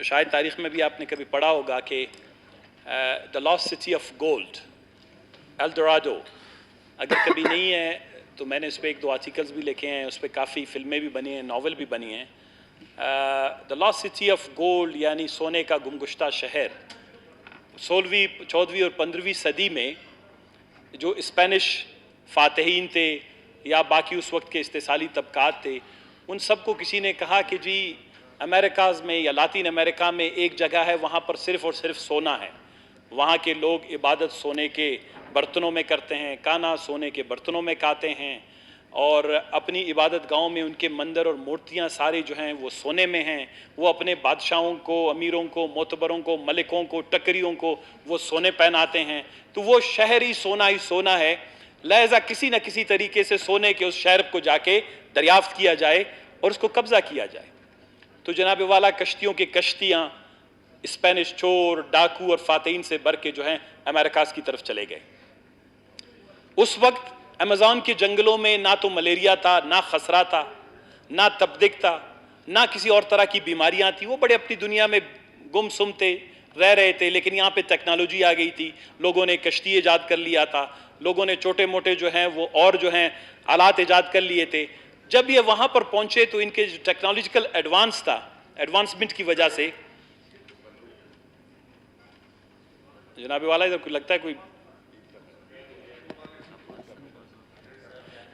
शायद तारीख में भी आपने कभी पढ़ा होगा कि the lost city of gold, L Dorado, अगर कभी नहीं है तो मैंने उस पर एक दो आर्टिकल्स भी लिखे हैं, उस पर काफ़ी फिल्में भी बनी हैं, नावल भी बनी हैं। The lost city of gold यानी सोने का गुमगुश्ता शहर 16वीं 14वीं और 15वीं सदी में जो स्पेनिश फातहीन थे या बाकी उस वक्त के इस्तेसाली तबकात थे, उन सबको किसी ने कहा कि जी अमेरिकाज़ में या लातिन अमेरिका में एक जगह है वहाँ पर सिर्फ़ और सिर्फ सोना है, वहाँ के लोग इबादत सोने के बर्तनों में करते हैं, खाना सोने के बर्तनों में खाते हैं, और अपनी इबादत गांव में उनके मंदिर और मूर्तियाँ सारी जो हैं वो सोने में हैं। वो अपने बादशाहों को, अमीरों को, मोतबरों को, मलिकों को, टकरियों को वो सोने पहनाते हैं। तो वो शहर ही सोना है, लिहाजा किसी न किसी तरीके से सोने के उस शहर को जाके दरियाफ्त किया जाए और उसको कब्ज़ा किया जाए। तो जनाब वाला कश्तियों की कश्तियाँ स्पेनिश चोर, डाकू और फातहीन से भर के जो हैं अमेरिकाज़ की तरफ चले गए। उस वक्त अमेज़न के जंगलों में ना तो मलेरिया था, ना खसरा था, ना तपदिक था, ना किसी और तरह की बीमारियां थी। वो बड़े अपनी दुनिया में गुमसुम थे, रह रहे थे। लेकिन यहाँ पे टेक्नोलॉजी आ गई थी, लोगों ने कश्ती ईजाद कर लिया था, लोगों ने छोटे मोटे जो हैं वो और जो हैं आलात ईजाद कर लिए थे। जब ये वहाँ पर पहुँचे तो इनके जो टेक्नोलॉजिकल एडवांसमेंट की वजह से, जनाब वाला इधर कोई लगता है कोई,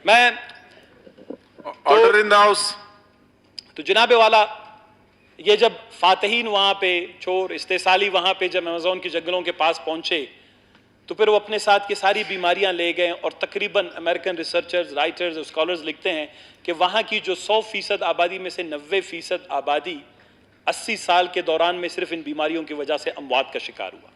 मैं ऑर्डर इन द हाउस। तो जनाब वाला ये जब फातहीन वहाँ पे चोर इस्तेसाली वहाँ पे जब अमेज़न के जंगलों के पास पहुँचे तो फिर वो अपने साथ की सारी बीमारियाँ ले गए। और तकरीबन अमेरिकन रिसर्चर्स, राइटर्स, स्कॉलर्स लिखते हैं कि वहाँ की जो 100% आबादी में से 90% आबादी 80 साल के दौरान में सिर्फ इन बीमारियों की वजह से अमवात का शिकार हुआ।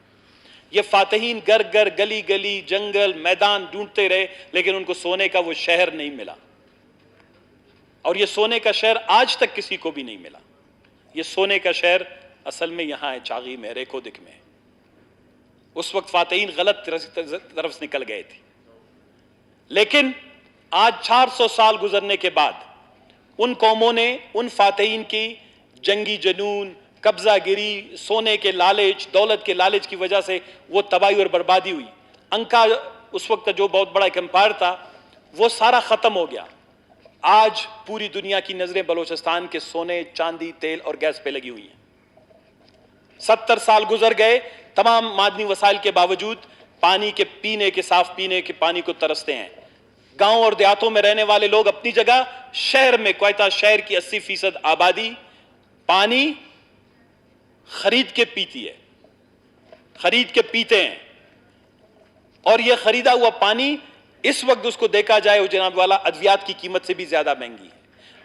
ये फातहीन घर घर, गली गली, जंगल, मैदान ढूंढते रहे, लेकिन उनको सोने का वो शहर नहीं मिला। और ये सोने का शहर आज तक किसी को भी नहीं मिला। ये सोने का शहर असल में यहाँ है, चागी में, रेकोदिक में। उस वक्त फातहीन गलत तरफ से निकल गए थे। लेकिन आज 400 साल गुजरने के बाद उन कौमों ने, उन फातहीन की जंगी जनून, कब्जागिरी, सोने के लालच, दौलत के लालच की वजह से वो तबाही और बर्बादी हुई। अंका उस वक्त जो बहुत बड़ा एक एम्पायर था वो सारा ख़त्म हो गया। आज पूरी दुनिया की नज़रें बलोचिस्तान के सोने, चांदी, तेल और गैस पे लगी हुई हैं। 70 साल गुजर गए, तमाम मादनी वसाइल के बावजूद पानी के पीने के, साफ पीने के पानी को तरसते हैं। गांव और देहातों में रहने वाले लोग अपनी जगह, शहर में, क्वेटा शहर की 80% आबादी पानी खरीद के पीती है, खरीद के पीते हैं। और यह खरीदा हुआ पानी इस वक्त उसको देखा जाए वो जनाब वाला अद्वियात की कीमत से भी ज्यादा महंगी है।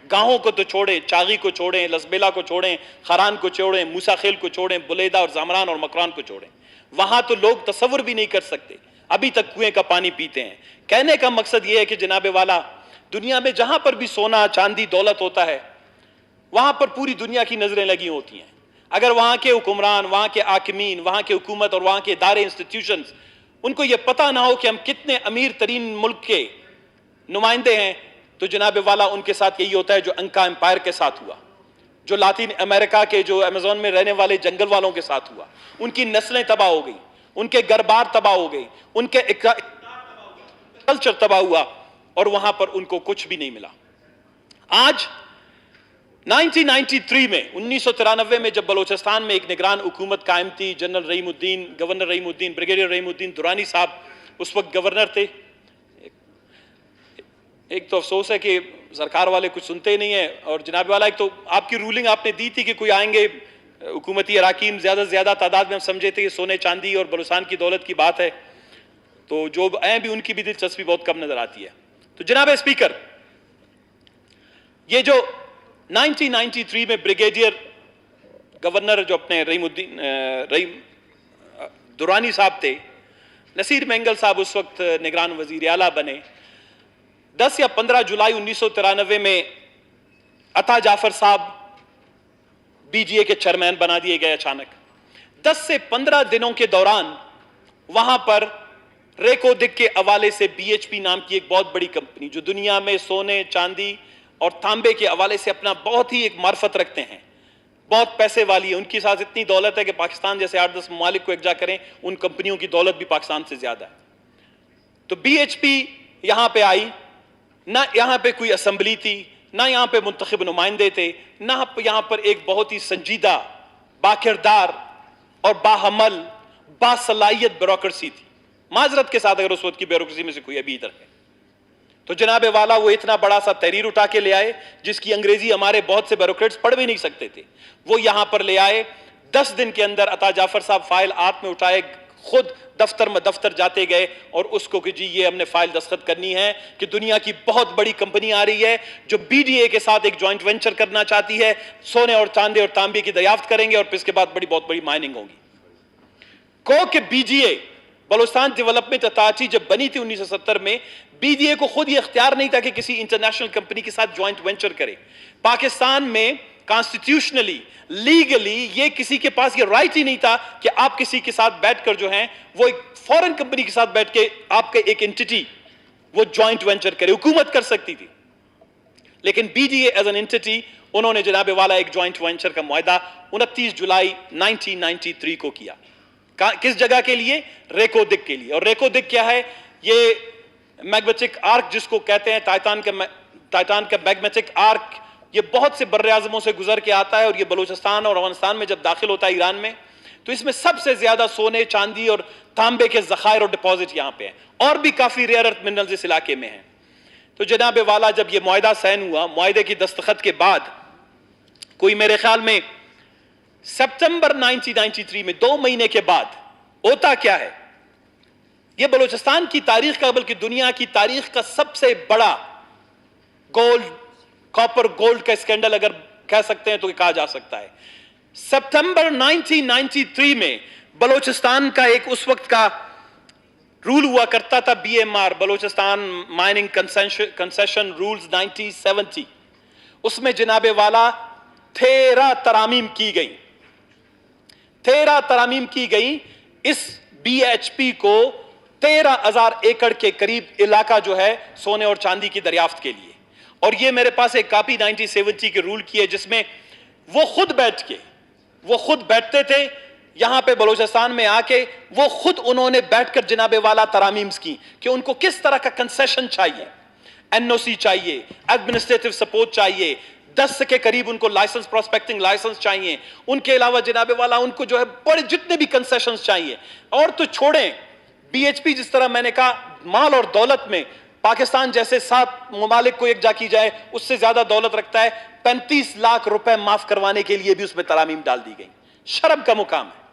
गांवों को तो छोड़ें, चागी को छोड़ें, लसबेला को छोड़ें, खरान को छोड़ें, मूसाखेल को छोड़ें, बुलेदा और जामरान और मकरान को छोड़ें, वहां तो लोग तसव्वुर भी नहीं कर सकते, अभी तक कुएं का पानी पीते हैं। कहने का मकसद यह है कि जनाब वाला दुनिया में जहां पर भी सोना, चांदी, दौलत होता है वहां पर पूरी दुनिया की नजरें लगी होती हैं। अगर वहां के हुक्मरान, वहां के आकिमीन, वहां के हुकूमत और वहां के इदारे, इंस्टीट्यूशंस, उनको यह पता ना हो कि हम कितने अमीर तरीन मुल्क के नुमाइंदे हैं, तो जनाब वाला उनके साथ यही होता है जो अंका एम्पायर के साथ हुआ, जो लातिन अमेरिका के, जो अमेज़न में रहने वाले जंगल वालों के साथ हुआ। उनकी नस्लें तबाह हो गई, उनके घर-बार तबाह हो गई, उनके कल्चर तबाह हुआ और वहां पर उनको कुछ भी नहीं मिला। आज 1993 में, 1993 में जब बलोचिस्तान में एक निगरान हुकूमत कायम थी, general Rahimuddin, governor Rahimuddin, brigadier Rahimuddin Durrani साहब उस वक्त गवर्नर थे। एक तो अफसोस है कि सरकार वाले कुछ सुनते ही नहीं है। और जनाब वाला, एक तो आपकी रूलिंग आपने दी थी कि कोई आएंगे हुकूमती अराकीन, ज्यादा से ज्यादा तादाद में हम समझे थे कि सोने चांदी और बलूचिस्तान की दौलत की बात है, तो जो आए भी उनकी भी दिलचस्पी बहुत कम नजर आती है। तो जनाब स्पीकर, ये जो 1993 में ब्रिगेडियर गवर्नर जो अपने रहीम दुरानी साहब थे, नसीर मेंगल साहब उस वक्त निगरान वजीर आला बने। 10 या 15 जुलाई 1993 में अता जाफर साहब बीजीए के चेयरमैन बना दिए गए अचानक। 10 से 15 दिनों के दौरान वहां पर रेकोदिक के हवाले से बीएचपी नाम की एक बहुत बड़ी कंपनी, जो दुनिया में सोने, चांदी और तांबे के हवाले से अपना बहुत ही एक मार्फत रखते हैं, बहुत पैसे वाली है, उनके साथ इतनी दौलत है कि पाकिस्तान जैसे 8-10 ममालिक को एकजा करें, उन कंपनियों की दौलत भी पाकिस्तान से ज्यादा है। तो BHP यहां पे आई, ना यहां पे कोई असेंबली थी, ना यहां पे मुंतखब नुमाइंदे थे, ना यहां पर एक बहुत ही संजीदा, बाकिरदार और बाहमल, बासलाहियत ब्यूरोक्रेसी थी। माजरत के साथ अगर उस वक्त की ब्यूरोक्रेसी में से कोई अभी इधर है, तो जनाबे वाला वो इतना बड़ा सा तहरीर उठा के ले आए जिसकी अंग्रेजी हमारे बहुत से ब्यूरोक्रेट्स पढ़ भी नहीं सकते थे। वो यहां पर ले आए, 10 दिन के अंदर अता जाफर साहब फाइल हाथ में उठाए, खुद दफ्तर में दफ्तर जाते गए और उसको कि जी ये हमने फाइल दस्तखत करनी है कि दुनिया की बहुत बड़ी कंपनी आ रही है जो BDA के साथ एक जॉइंट वेंचर करना चाहती है, सोने और चांदी और तांबे की दरियाफ्त करेंगे और फिर इसके बाद बहुत बड़ी माइनिंग होगी। को कि BGA बलूचिस्तान डेवलपमेंट अथॉरिटी जब बनी थी 1970 में, BDA को खुद ये इख्तियार नहीं था कि किसी इंटरनेशनल कंपनी के साथ ज्वाइंट वेंचर करे। पाकिस्तान में कॉन्स्टिट्यूशनली, लीगली ये किसी के पास ये राइट ही नहीं था कि आप किसी के साथ बैठकर जो है वो एक फॉरेन कंपनी के साथ बैठ के आपके एक एंटिटी वो ज्वाइंट वेंचर करे। हुकूमत कर सकती थी, लेकिन BDA एज एन एंटिटी उन्होंने जनाबे वाला एक ज्वाइंट वेंचर का मुआहदा 29 जुलाई 1993 को किया। किस जगह के लिए? रेकोदिक के लिए। और रेकोदिक क्या है? ये मैग्नेटिक आर्क जिसको कहते हैं, टाइटान का मैग्नेटिक आर्क, ये बहुत से बर्रे आज़मों से गुजर के आता है और ये बलूचिस्तान और अफगानिस्तान में जब दाखिल होता है ईरान में, तो इसमें सबसे ज्यादा सोने, चांदी और तांबे के ज़खायर और डिपॉजिट यहां पे हैं, और भी काफी रेयर अर्थ मिनरल्स इस इलाके में हैं। तो जनाबे वाला जब ये मुआहदा साइन हुआ, मुआहदे की दस्तखत के बाद कोई मेरे ख्याल में सितंबर 1993 में, 2 महीने के बाद, होता क्या है, यह बलूचिस्तान की तारीख का बल्कि दुनिया की तारीख का सबसे बड़ा गोल्ड, कॉपर गोल्ड का स्कैंडल अगर कह सकते हैं तो कहा जा सकता है। सितंबर 1993 में बलूचिस्तान का एक उस वक्त का रूल हुआ करता था, BMR, Balochistan mining concession rules 1970। उसमें जनाबे वाला 13 तरामीम की गई। 13 तरामीम की गई। इस BHP को 13,000 एकड़ के करीब इलाका जो है सोने और चांदी की दरियाफ्त के लिए। और ये मेरे पास एक कॉपी 1970 के रूल की है जिसमें वो खुद बैठते थे यहां पे बलूचिस्तान में आके, वो खुद उन्होंने बैठकर जनाबे वाला तरामीम्स की कि उनको किस तरह का कंसेशन चाहिए, NOC चाहिए, एडमिनिस्ट्रेटिव सपोर्ट चाहिए, 10 के करीब उनको लाइसेंस, प्रोस्पेक्टिंग लाइसेंस चाहिए, उनके अलावा जनाबे वाला उनको जो है बड़े जितने भी कंसेशंस चाहिए। और तो छोड़ें, BHP जिस तरह मैंने कहा माल और दौलत में पाकिस्तान जैसे 7 ममालिक को एकजा की जाए उससे ज्यादा दौलत रखता है, 35 लाख रुपए माफ करवाने के लिए भी उसमें तरामीम डाल दी गई। शर्म का मुकाम है।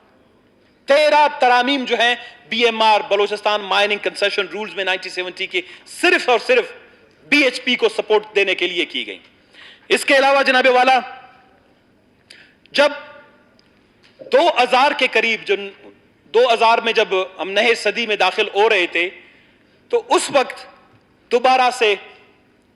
13 तरामीम जो है BMR Balochistan mining concession rules में 1970 के सिर्फ और सिर्फ BHP को सपोर्ट देने के लिए की गई। इसके अलावा जनाबे वाला जब 2000 के करीब, जो 2000 में जब हम नए सदी में दाखिल हो रहे थे, तो उस वक्त दोबारा से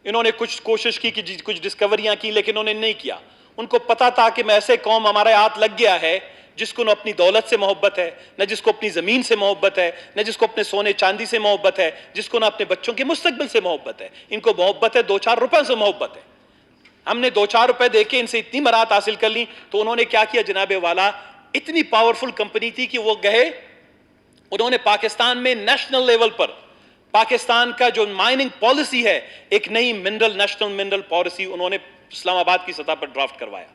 इन्होंने कुछ कोशिश की कि कुछ डिस्कवरियां की, लेकिन उन्होंने नहीं किया। उनको पता था कि मैं ऐसे कौम हमारे हाथ लग गया है जिसको न अपनी दौलत से मोहब्बत है, न जिसको अपनी जमीन से मोहब्बत है, न जिसको अपने सोने चांदी से मोहब्बत है, जिसको न अपने बच्चों के मुस्तकबिल से मोहब्बत है। इनको मोहब्बत है 2-4 रुपए से मोहब्बत है। हमने 2-4 रुपए देके इनसे इतनी मराहत हासिल कर ली। तो उन्होंने क्या किया जनाबे वाला, इतनी पावरफुल कंपनी थी कि वो गए, उन्होंने पाकिस्तान में नेशनल लेवल पर पाकिस्तान का जो माइनिंग पॉलिसी है, एक नई नेशनल मिनरल पॉलिसी उन्होंने इस्लामाबाद की सतह पर ड्राफ्ट करवाया।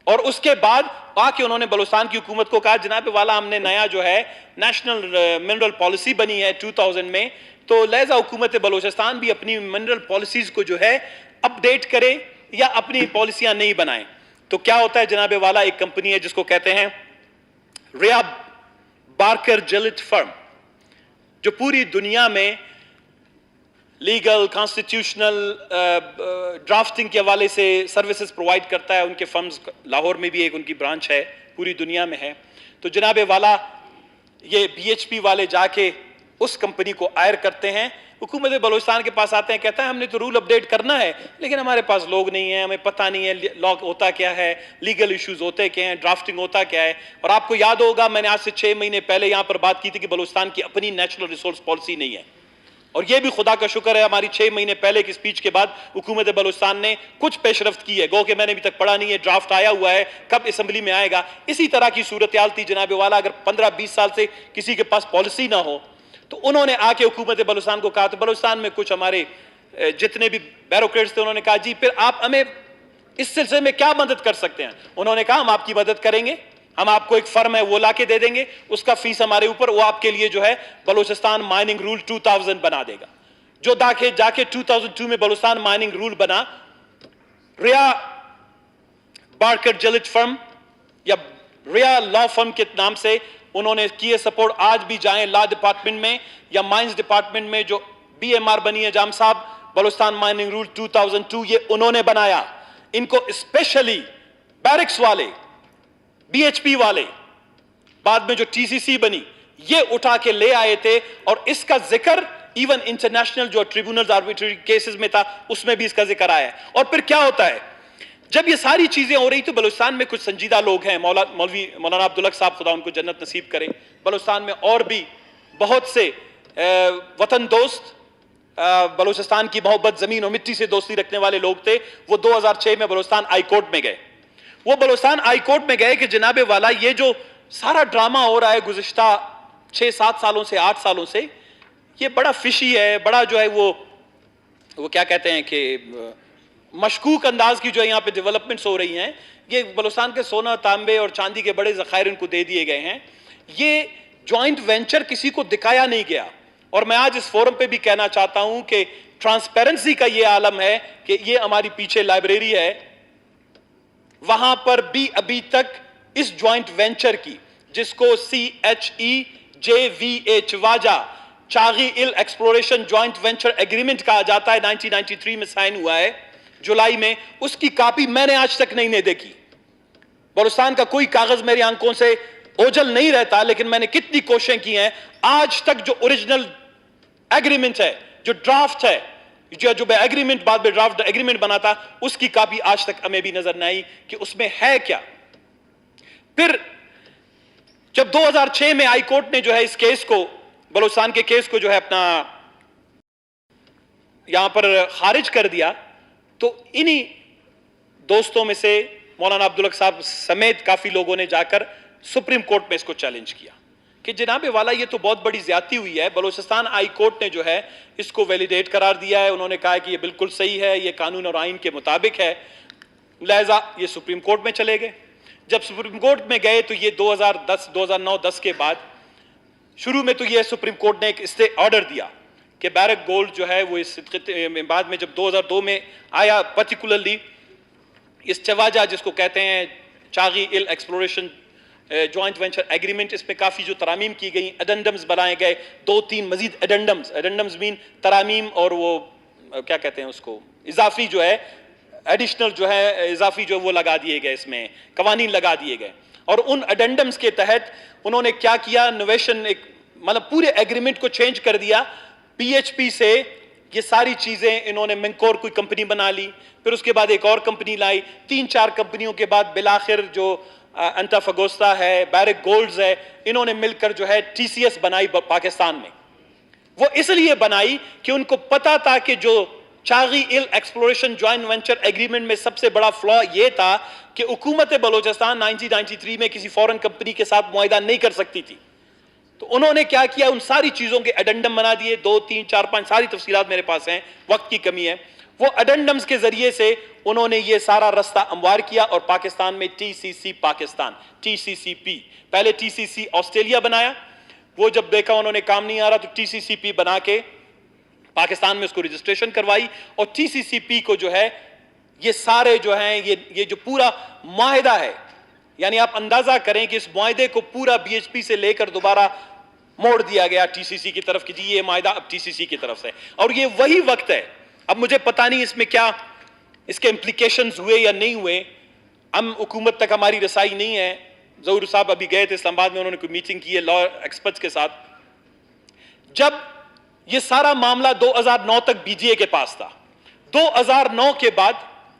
और उसके बाद आके उन्होंने बलूचिस्तान की हुकूमत को कहा जनाबे वाला हमने नया जो है नेशनल मिनरल पॉलिसी बनी है 2000 में, तो लिहाजा हुकूमत बलूचिस्तान भी अपनी मिनरल पॉलिसीज को जो है अपडेट करे या अपनी पॉलिसियां नहीं बनाए। तो क्या होता है जनाबे वाला, एक कंपनी है जिसको कहते हैं रिया बार्कर जिलिट फर्म, जो पूरी दुनिया में लीगल, कॉन्स्टिट्यूशनल, ड्राफ्टिंग के हवाले से सर्विसेज प्रोवाइड करता है। उनके फर्म्स लाहौर में भी एक उनकी ब्रांच है, पूरी दुनिया में है। तो जनाबे वाला ये BHP वाले जाके उस कंपनी को हायर करते हैं, हुकूमत बलूचिस्तान के पास आते हैं, कहता है हमने तो रूल अपडेट करना है लेकिन हमारे पास लोग नहीं है, हमें पता नहीं है लॉ होता क्या है, लीगल इश्यूज होते क्या हैं, ड्राफ्टिंग होता क्या है। और आपको याद होगा मैंने आज से 6 महीने पहले यहां पर बात की थी कि बलूचिस्तान की अपनी नेचुरल रिसोर्स पॉलिसी नहीं है। और यह भी खुदा का शुक्र है, हमारी 6 महीने पहले की स्पीच के बाद हुकूमत बलूचिस्तान ने कुछ पेशरफ्त की है। गो कि मैंने अभी तक पढ़ा नहीं है, ड्राफ्ट आया हुआ है, कब असेंबली में आएगा। इसी तरह की सूरत हाल थी जनाब वाला, अगर 15-20 साल से किसी के पास पॉलिसी ना हो तो उन्होंने आके हुकूमत बलूचिस्तान को कहा। तो बलूचिस्तान में कुछ हमारे जितने भी बैरोक्रेट्स थे उन्होंने कहा जी फिर आप हमें इस सिलसिले में क्या मदद कर सकते हैं। उन्होंने कहा हम आपकी मदद करेंगे, हम आपको एक फर्म है वो लाके दे देंगे, उसका फीस हमारे ऊपर, वो आपके लिए जो है बलूचिस्तान माइनिंग रूल 2000 बना देगा। जो जाके 2002 में बलूचिस्तान माइनिंग रूल बना, रिया बार्कर जलिज फर्म या रिया लॉ फर्म के नाम से उन्होंने किए सपोर्ट। आज भी जाएं लॉ डिपार्टमेंट में या माइंस डिपार्टमेंट में, जो BMR बनी है जाम साहब, बलूचिस्तान माइनिंग रूल 2002 ये उन्होंने बनाया। इनको स्पेशली बैरिक्स वाले, BHP वाले, बाद में जो TCC बनी, ये उठा के ले आए थे और इसका जिक्र इवन इंटरनेशनल जो ट्रिब्यूनल आर्बिट्रेरी केसेस में था उसमें भी इसका जिक्र आया है। और फिर क्या होता है, जब ये सारी चीजें हो रही तो बलूचिस्तान में कुछ संजीदा लोग हैं, मौलाना अब्दुल हक साहब, खुदा उनको जन्नत नसीब करे। बलूचिस्तान में और भी बहुत से वतन दोस्त, बलूचिस्तान की मोहब्बत, जमीन और मिट्टी से दोस्ती रखने वाले लोग थे। वो 2006 में बलूचिस्तान हाई कोर्ट में गए। वो बलूचिस्तान हाई कोर्ट में गए कि जनाब वाला ये जो सारा ड्रामा हो रहा है गुज़िश्ता 6-7 सालों से, 8 सालों से, ये बड़ा फिशी है, बड़ा जो है वो क्या कहते हैं कि मशकूक अंदाज की जो है यहाँ पे डेवलपमेंट्स हो रही हैं। ये बलूचिस्तान के सोना, तांबे और चांदी के बड़े ज़खायर इनको दे दिए गए हैं। ये जॉइंट वेंचर किसी को दिखाया नहीं गया। और मैं आज इस फोरम पे भी कहना चाहता हूं कि ट्रांसपेरेंसी का ये आलम है कि ये हमारी पीछे लाइब्रेरी है, वहां पर भी अभी तक इस जॉइंट वेंचर की, जिसको CHEJVA चवाजा चागी इल एक्सप्लोरेशन जॉइंट वेंचर एग्रीमेंट कहा जाता है, 1993 में साइन हुआ है जुलाई में, उसकी कॉपी मैंने आज तक नहीं देखी। बलूचिस्तान का कोई कागज मेरी आंखों से ओझल नहीं रहता, लेकिन मैंने कितनी कोशिशें की हैं, आज तक जो ओरिजिनल एग्रीमेंट है, जो ड्राफ्ट है, जो एग्रीमेंट बाद में ड्राफ्ट एग्रीमेंट बना था, उसकी कॉपी आज तक हमें भी नजर नहीं आई कि उसमें है क्या। फिर जब 2006 में हाई कोर्ट ने जो है इस केस को, बलूचिस्तान के केस को जो है अपना यहां पर खारिज कर दिया, तो इन्हीं दोस्तों में से मौलाना अब्दुल हक साहब समेत काफी लोगों ने जाकर सुप्रीम कोर्ट में इसको चैलेंज किया कि जनाब वाला ये तो बहुत बड़ी ज्यादती हुई है। बलूचिस्तान हाई कोर्ट ने जो है इसको वैलिडेट करार दिया है, उन्होंने कहा कि ये बिल्कुल सही है, ये कानून और आइन के मुताबिक है, लिहाजा ये सुप्रीम कोर्ट में चले गए। जब सुप्रीम कोर्ट में गए तो ये 2009-10 के बाद शुरू में तो ये सुप्रीम कोर्ट ने एक स्टे ऑर्डर दिया कि बैरक गोल्ड जो है वो इस बाद में जब 2002 में आया, पर्टिकुलरली इस चवाजा जिसको कहते हैं चागी इल एक्सप्लोरेशन जॉइंट वेंचर एग्रीमेंट, इसमें काफी जो तरामीम की गई, एडेंडम्स बनाए गए, 2-3 मजीद एडेंडम्स मीन तरामीम, और वो क्या कहते हैं उसको, इजाफी जो है, एडिशनल जो है इजाफी जो वो लगा दिए गए, इसमें कवानीन लगा दिए गए। और उन एडेंडम्स के तहत उन्होंने क्या किया, नोवेशन, एक मतलब पूरे एग्रीमेंट को चेंज कर दिया। PHP से ये सारी चीजें इन्होंने मिंकोर कोई कंपनी बना ली, फिर उसके बाद एक और कंपनी लाई, 3-4 कंपनियों के बाद बिलाखिर जो अंताफगोस्ता है, बैरक गोल्ड्स है, इन्होंने मिलकर जो है TCS बनाई पाकिस्तान में। वो इसलिए बनाई कि उनको पता था कि जो चागी इल एक्सप्लोरेशन जॉइंट वेंचर एग्रीमेंट में सबसे बड़ा फ्लॉ ये था कि हुकूमत बलूचिस्तान 1993 में किसी फॉरेन कंपनी के साथ मुआहिदा नहीं कर सकती थी। तो उन्होंने क्या किया, उन सारी चीजों के एडेंडम बना दिए, 2, 3, 4, 5 सारी तफसीलात मेरे पास हैं, वक्त की कमी है। वो एडेंडम्स के जरिए से उन्होंने ये सारा रास्ता हमवार किया और पाकिस्तान में TCC पाकिस्तान, TCCP, पहले TCC ऑस्ट्रेलिया बनाया, वो जब देखा उन्होंने काम नहीं आ रहा तो TCCP बना के पाकिस्तान में उसको रजिस्ट्रेशन करवाई। और TCCP को जो है ये सारे जो हैं ये जो पूरा मुआहिदा है, यानी आप अंदाजा करें कि इस मुआहिदे को पूरा BHP से लेकर दोबारा मोड़ दिया गया TCC की तरफ कि जी ये मुआहिदा अब TCC की तरफ से। और ये वही वक्त है, अब मुझे पता नहीं इसमें क्या इसके इम्प्लीकेशंस हुए या नहीं हुए, हम हुकूमत तक हमारी रसाई नहीं है। ज़हूर साहब अभी गए थे इस्लामाबाद में, उन्होंने कोई मीटिंग की है लॉ एक्सपर्ट्स के साथ। जब ये सारा मामला 2009 तक BGA के पास था, 2009 के बाद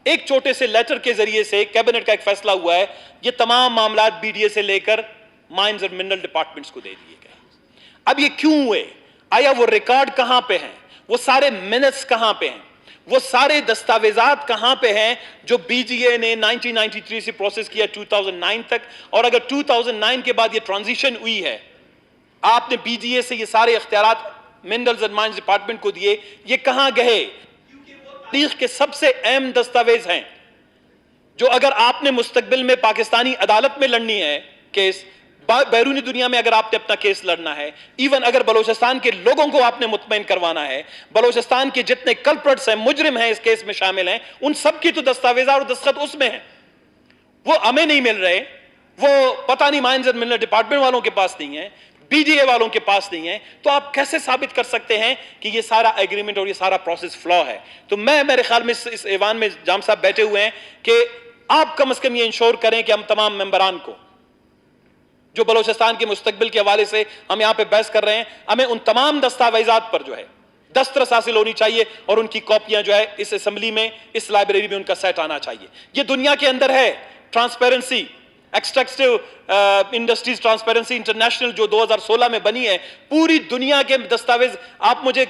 एक छोटे से लेटर के जरिए से कैबिनेट का एक फैसला हुआ है, ये तमाम मामला BDA से लेकर माइंस और मिनरल डिपार्टमेंट्स को दे दिए गए। अब ये क्यों हुए, आया वो रिकॉर्ड कहां पे है? वो सारे मिनट्स कहां पे हैं, वो सारे दस्तावेजात कहां पे हैं जो बीजीए ने 1993 से प्रोसेस किया 2009 तक, और अगर 2009 के बाद ये ट्रांजिशन हुई है, आपने बीजीए से ये सारे इख्तियारात मिनरल्स एंड माइंस डिपार्टमेंट को दिए, ये कहां गए? क्योंकि वो तारीख के सबसे अहम दस्तावेज हैं जो अगर आपने मुस्तकबिल में पाकिस्तानी अदालत में लड़नी है केस, बैरूनी दुनिया में अगर आपने अपना केस लड़ना है, इवन अगर बलोचिस्तान के लोगों को आपने मुतमईन करवाना है, बलोचिस्तान के जितने कल्प्रिट्स हैं, मुजरिम हैं, इस केस में शामिल हैं, उन सब की तो दस्तावेजा और दस्तखत उसमें है। वो हमें नहीं मिल रहे, वो पता नहीं माइंस एंड मिनरल डिपार्टमेंट वालों के पास नहीं है, बीजीए वालों के पास नहीं है, तो आप कैसे साबित कर सकते हैं कि ये सारा एग्रीमेंट और ये सारा प्रोसेस फ्लॉ है? तो मेरे ख्याल में इस ऐवान में जाम साहब बैठे हुए हैं कि आप कम से कम ये इंश्योर करें कि हम तमाम मेंबरान को, जो बलोचिस्तान के मुस्तकबिल के हवाले से हम यहां पे बहस कर रहे हैं, हमें उन तमाम दस्तावेजात पर जो है दस्तरस हासिल होनी चाहिए और उनकी कॉपियां जो है इस असेंबली में, इस लाइब्रेरी में उनका सेट आना चाहिए। ये दुनिया के अंदर है transparency, extractive industries transparency international जो 2016 में बनी है, पूरी दुनिया के दस्तावेज, आप मुझे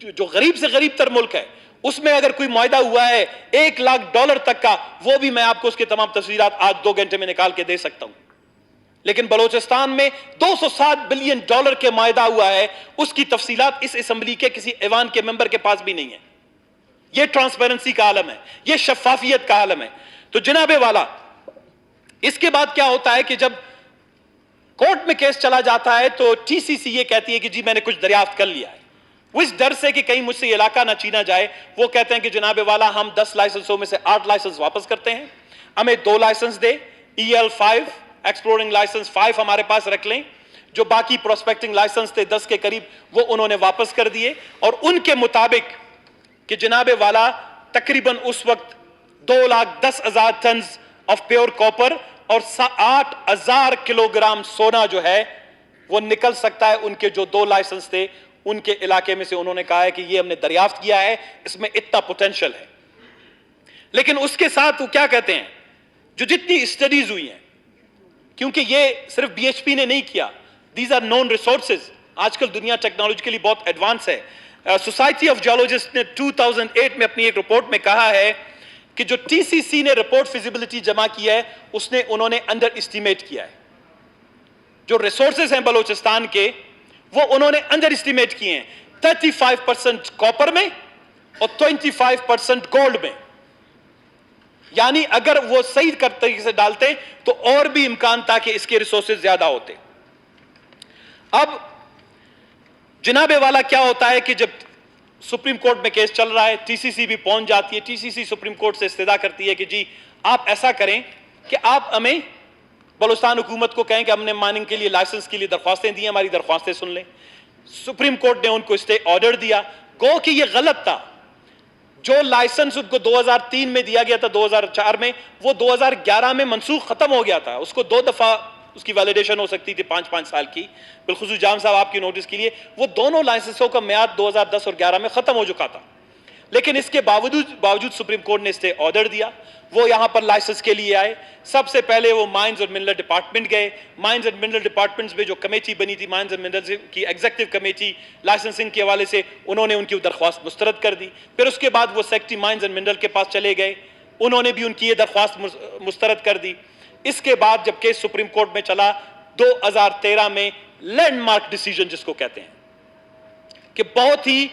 जो गरीब से गरीब तर मुल्क है उसमें अगर कोई मुआहदा हुआ है $1 लाख तक का, वो भी मैं आपको उसके तमाम तस्वीरात आज 2 घंटे में निकाल के दे सकता हूं। लेकिन बलोचिस्तान में $207 बिलियन के मुआहदा हुआ है, उसकी तफसीलात इस असेंबली के किसी ऐवान के मेंबर के पास भी नहीं है। यह ट्रांसपेरेंसी का आलम है, यह शफाफियत का आलम है। तो जनाबे वाला, इसके बाद क्या होता है कि जब कोर्ट में केस चला जाता है तो टीसीसी ये कहती है कि जी मैंने कुछ दरियाफ्त कर लिया है। वो इस डर से कि कहीं मुझसे इलाका ना छीना जाए, वो कहते हैं कि जनाबे वाला हम 10 लाइसेंसों में से 8 लाइसेंस वापस करते हैं, हमें 2 लाइसेंस दे, EL5 एक्सप्लोरिंग लाइसेंस 5 हमारे पास रख लें, जो बाकी प्रोस्पेक्टिंग लाइसेंस थे 10 के करीब वो उन्होंने वापस कर दिए, और उनके मुताबिक कि जनाबे वाला तकरीबन उस वक्त 2,10,000 टन ऑफ प्योर कॉपर और 8,000 किलोग्राम सोना जो है वो निकल सकता है। उनके जो 2 लाइसेंस थे उनके इलाके में से उन्होंने कहा है कि ये हमने दरियाफ्त किया है, इसमें इतना पोटेंशियल है। लेकिन उसके साथ वो क्या कहते हैं, जो जितनी स्टडीज हुई हैं, क्योंकि ये सिर्फ बीएचपी ने नहीं किया, दीज आर नोन रिसोर्सेज, आजकल दुनिया टेक्नोलॉजिकली बहुत एडवांस है। सोसाइटी ऑफ जियोलॉजिस्ट ने 2008 में अपनी एक रिपोर्ट में कहा है कि जो टीसीसी ने रिपोर्ट फिजिबिलिटी जमा की है उसने उन्होंने अंडर एस्टिमेट किया है। जो रिसोर्सेज हैं बलोचिस्तान के वो उन्होंने अंडर एस्टिमेट किए हैं, 35% कॉपर में और 25% गोल्ड में। यानी अगर वो सही तरीके से डालते तो और भी इम्कान था कि इसके रिसोर्सेज ज्यादा होते। अब जनाबे वाला क्या होता है कि जब सुप्रीम कोर्ट में केस चल रहा है, टीसीसी भी पहुंच जाती है, टीसीसी सुप्रीम कोर्ट से इस्तिदा करती है कि जी आप ऐसा करें कि आप हमें बलूचिस्तान हुकूमत को कहें कि हमने माइनिंग के लिए लाइसेंस के लिए दरख्वास्तें दी, हमारी दरख्वास्तें सुन लें। सुप्रीम कोर्ट ने उनको स्टे ऑर्डर दिया, गो कि यह गलत था। जो लाइसेंस उनको 2003 में दिया गया था 2004 में, वो 2011 में मनसूख खत्म हो गया था। उसको 2 दफा उसकी वैलिडेशन हो सकती थी 5-5 साल की। बिलखुसूस जाम साहब आपकी नोटिस के लिए, वो दोनों लाइसेंसों का म्याद 2010 और 11 में खत्म हो चुका था। लेकिन इसके बावजूद सुप्रीम कोर्ट ने स्टे ऑर्डर दिया। वो यहां पर लाइसेंस के लिए आए। सबसे पहले वो माइंस और मिनरल डिपार्टमेंट गए। माइंस एंड मिनरल डिपार्टमेंट में जो कमेटी बनी थी, माइंस एंड मिनरल की एग्जीक्यूटिव कमेटी, लाइसेंसिंग के हवाले से उन्होंने उनकी दरख्वास्त मुस्तरद कर दी। फिर उसके बाद वो सेक्रेटरी माइंस एंड मिनरल के पास चले गए, उन्होंने भी उनकी ये दरख्वास्त मुस्तरद कर दी। इसके बाद जब केस सुप्रीम कोर्ट में चला 2013 में, लैंडमार्क डिसीजन जिसको कहते हैं, कि बहुत ही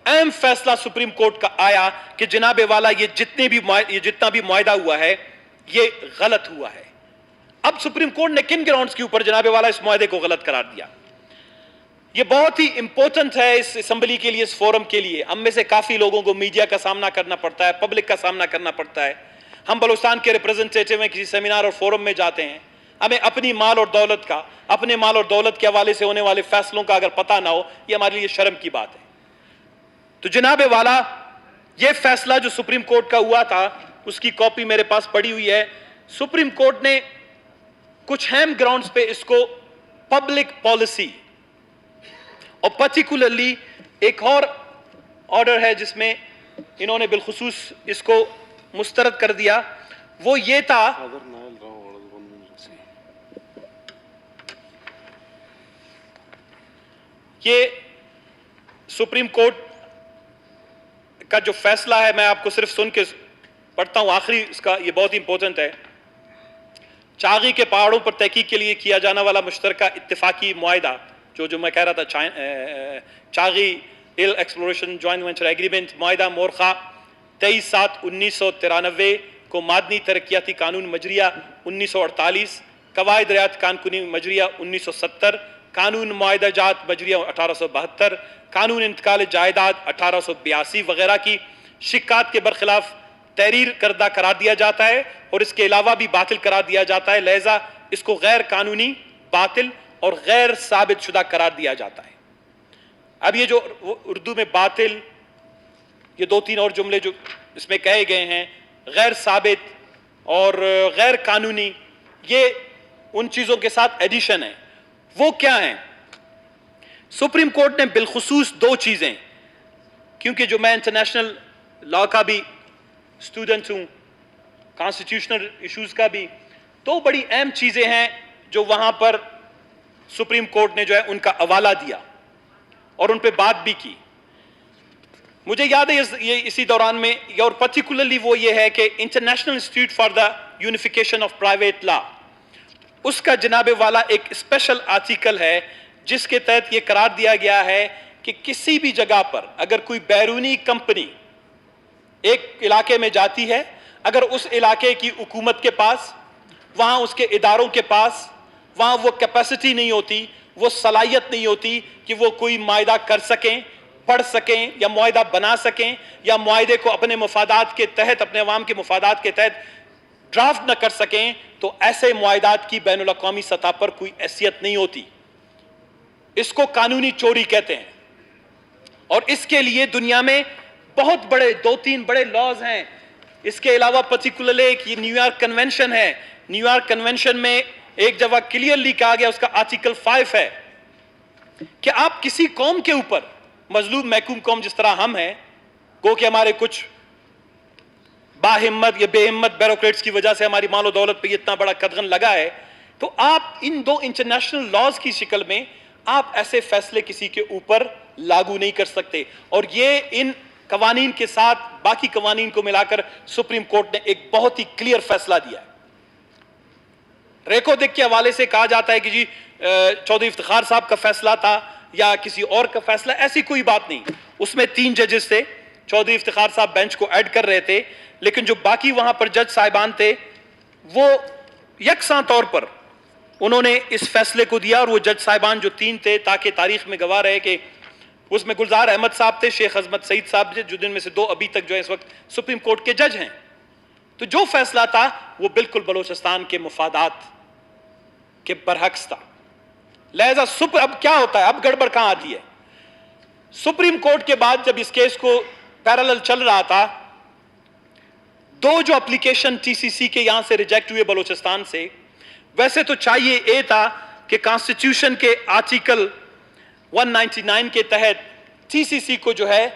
अहम फैसला सुप्रीम कोर्ट का आया कि जनाबे वाला ये जितना भी मुआहदा हुआ है ये गलत हुआ है। अब सुप्रीम कोर्ट ने किन ग्राउंड्स के ऊपर जनाबे वाला इस मुआहदे को गलत करार दिया, ये बहुत ही इंपॉर्टेंट है इस असेंबली के लिए, इस फोरम के लिए। हम में से काफी लोगों को मीडिया का सामना करना पड़ता है, पब्लिक का सामना करना पड़ता है। हम बलूचिस्तान के रिप्रेजेंटेटिव में किसी सेमिनार और फोरम में जाते हैं, हमें अपने माल और दौलत के हवाले से होने वाले फैसलों का अगर पता ना हो, यह हमारे लिए शर्म की बात है। तो जनाबे वाला यह फैसला जो सुप्रीम कोर्ट का हुआ था उसकी कॉपी मेरे पास पड़ी हुई है। सुप्रीम कोर्ट ने कुछ अहम ग्राउंड्स पे इसको पब्लिक पॉलिसी और पर्टिकुलरली एक और ऑर्डर है जिसमें इन्होंने बिलखुसूस इसको मुस्तरद कर दिया, वो ये था ये सुप्रीम कोर्ट का जो फैसला है, मैं आपको सिर्फ सुन के पढ़ता हूं, आखिरी इसका, ये बहुत इंपॉर्टेंट है। चागी के पहाड़ों पर तहकीक के लिए किया जाने वाला मुश्तरका इत्तेफाकी मुआहिदा, जो मैं कह रहा था, चागी हिल एक्सप्लोरेशन जॉइंट वेंचर एग्रीमेंट मुआहिदा मोरखा 23/7/1993 को मादनी तरक्याती कानून मजरिया 1948, कवायद रियात कानूनी मजरिया 1970, कानून मुआहिदा जात मजरिया 1872, कानून इंतकाल जायदाद 1882 वगैरह की शिकात के बरखिलाफ तहरीर करदा करार दिया जाता है और इसके अलावा भी बातिल करार दिया जाता है। लिहाजा इसको गैर कानूनी, बातिल और गैर साबित शुदा करार दिया जाता है। अब ये जो उर्दू में बातिल, ये 2-3 और जुमले जो इसमें कहे गए हैं, गैर साबित और गैर कानूनी, ये उन चीजों के साथ एडिशन है। वो क्या है? सुप्रीम कोर्ट ने बिलखुसूस 2 चीजें, क्योंकि जो मैं इंटरनेशनल लॉ का भी स्टूडेंट हूं, कॉन्स्टिट्यूशनल इश्यूज का भी, 2 बड़ी अहम चीजें हैं जो वहां पर सुप्रीम कोर्ट ने जो है उनका हवाला दिया और उन पे बात भी की। मुझे याद है ये इसी दौरान में, और पर्टिकुलरली वो ये है कि international institute for the unification of private law, उसका जनाबे वाला एक स्पेशल आर्टिकल है जिसके तहत यह करार दिया गया है कि किसी भी जगह पर अगर कोई बैरूनी कंपनी एक इलाके में जाती है, अगर उस इलाके की हुकूमत के पास, वहां उसके इदारों के पास, वहां वो कैपेसिटी नहीं होती, वो सलाहियत नहीं होती कि वो कोई मुआहिदा कर सकें, पढ़ सकें या मुआहिदा बना सकें या मुआहिदे को अपने मुफादात के तहत, अपने अवाम के मुफादात के तहत ड्राफ्ट न कर सकें, तो ऐसे मुआहिदात की बैनुल अक़वामी सतह पर कोई हैसियत नहीं होती। इसको कानूनी चोरी कहते हैं। और इसके लिए दुनिया में बहुत बड़े 2-3 बड़े लॉज हैं। इसके अलावा पर्टिकुलरली एक न्यूयॉर्क कन्वेंशन है। न्यूयॉर्क कन्वेंशन में एक जगह क्लियरली कहा गया, उसका आर्टिकल 5 है कि आप किसी कौम के ऊपर, मजलूम महकूम कौम जिस तरह हम हैं, गो कि हमारे कुछ बाहिम्मत या बेहिम्मत ब्यूरोक्रेट्स की वजह से हमारी मालो दौलत पे इतना बड़ा कदगन लगा है, तो आप इन 2 इंटरनेशनल लॉज की शक्ल में आप ऐसे फैसले किसी के ऊपर लागू नहीं कर सकते। और ये इन कवानीन के साथ बाकी कवानीन को मिलाकर सुप्रीम कोर्ट ने एक बहुत ही क्लियर फैसला दिया है। रेको दिक के हवाले से कहा जाता है कि जी चौधरी इफ्तिखार साहब का फैसला था या किसी और का फैसला, ऐसी कोई बात नहीं। उसमें 3 जजेस थे, चौधरी इफ्तिखार साहब बेंच को ऐड कर रहे थे, लेकिन जो बाकी वहां पर जज साहिबान थे वो यकसां तौर पर उन्होंने इस फैसले को दिया। और वो जज साहिबान जो 3 थे, ताकि तारीख में गवाह रहे कि उसमें गुलजार अहमद साहब थे, शेख अजमत सईद साहब थे, जो जिनमें से 2 अभी तक जो है इस वक्त सुप्रीम कोर्ट के जज हैं। तो जो फैसला था वो बिल्कुल बलोचिस्तान के मुफादात के बरहक्स था। लिहाजा अब क्या होता है, अब गड़बड़ कहां आती है? सुप्रीम कोर्ट के बाद जब इस केस को पैरेलल चल रहा था, 2 जो एप्लीकेशन टीसीसी के यहां से रिजेक्ट हुए बलोचिस्तान से, वैसे तो चाहिए ए था कि कॉन्स्टिट्यूशन के आर्टिकल 199 के तहत टीसीसी को जो है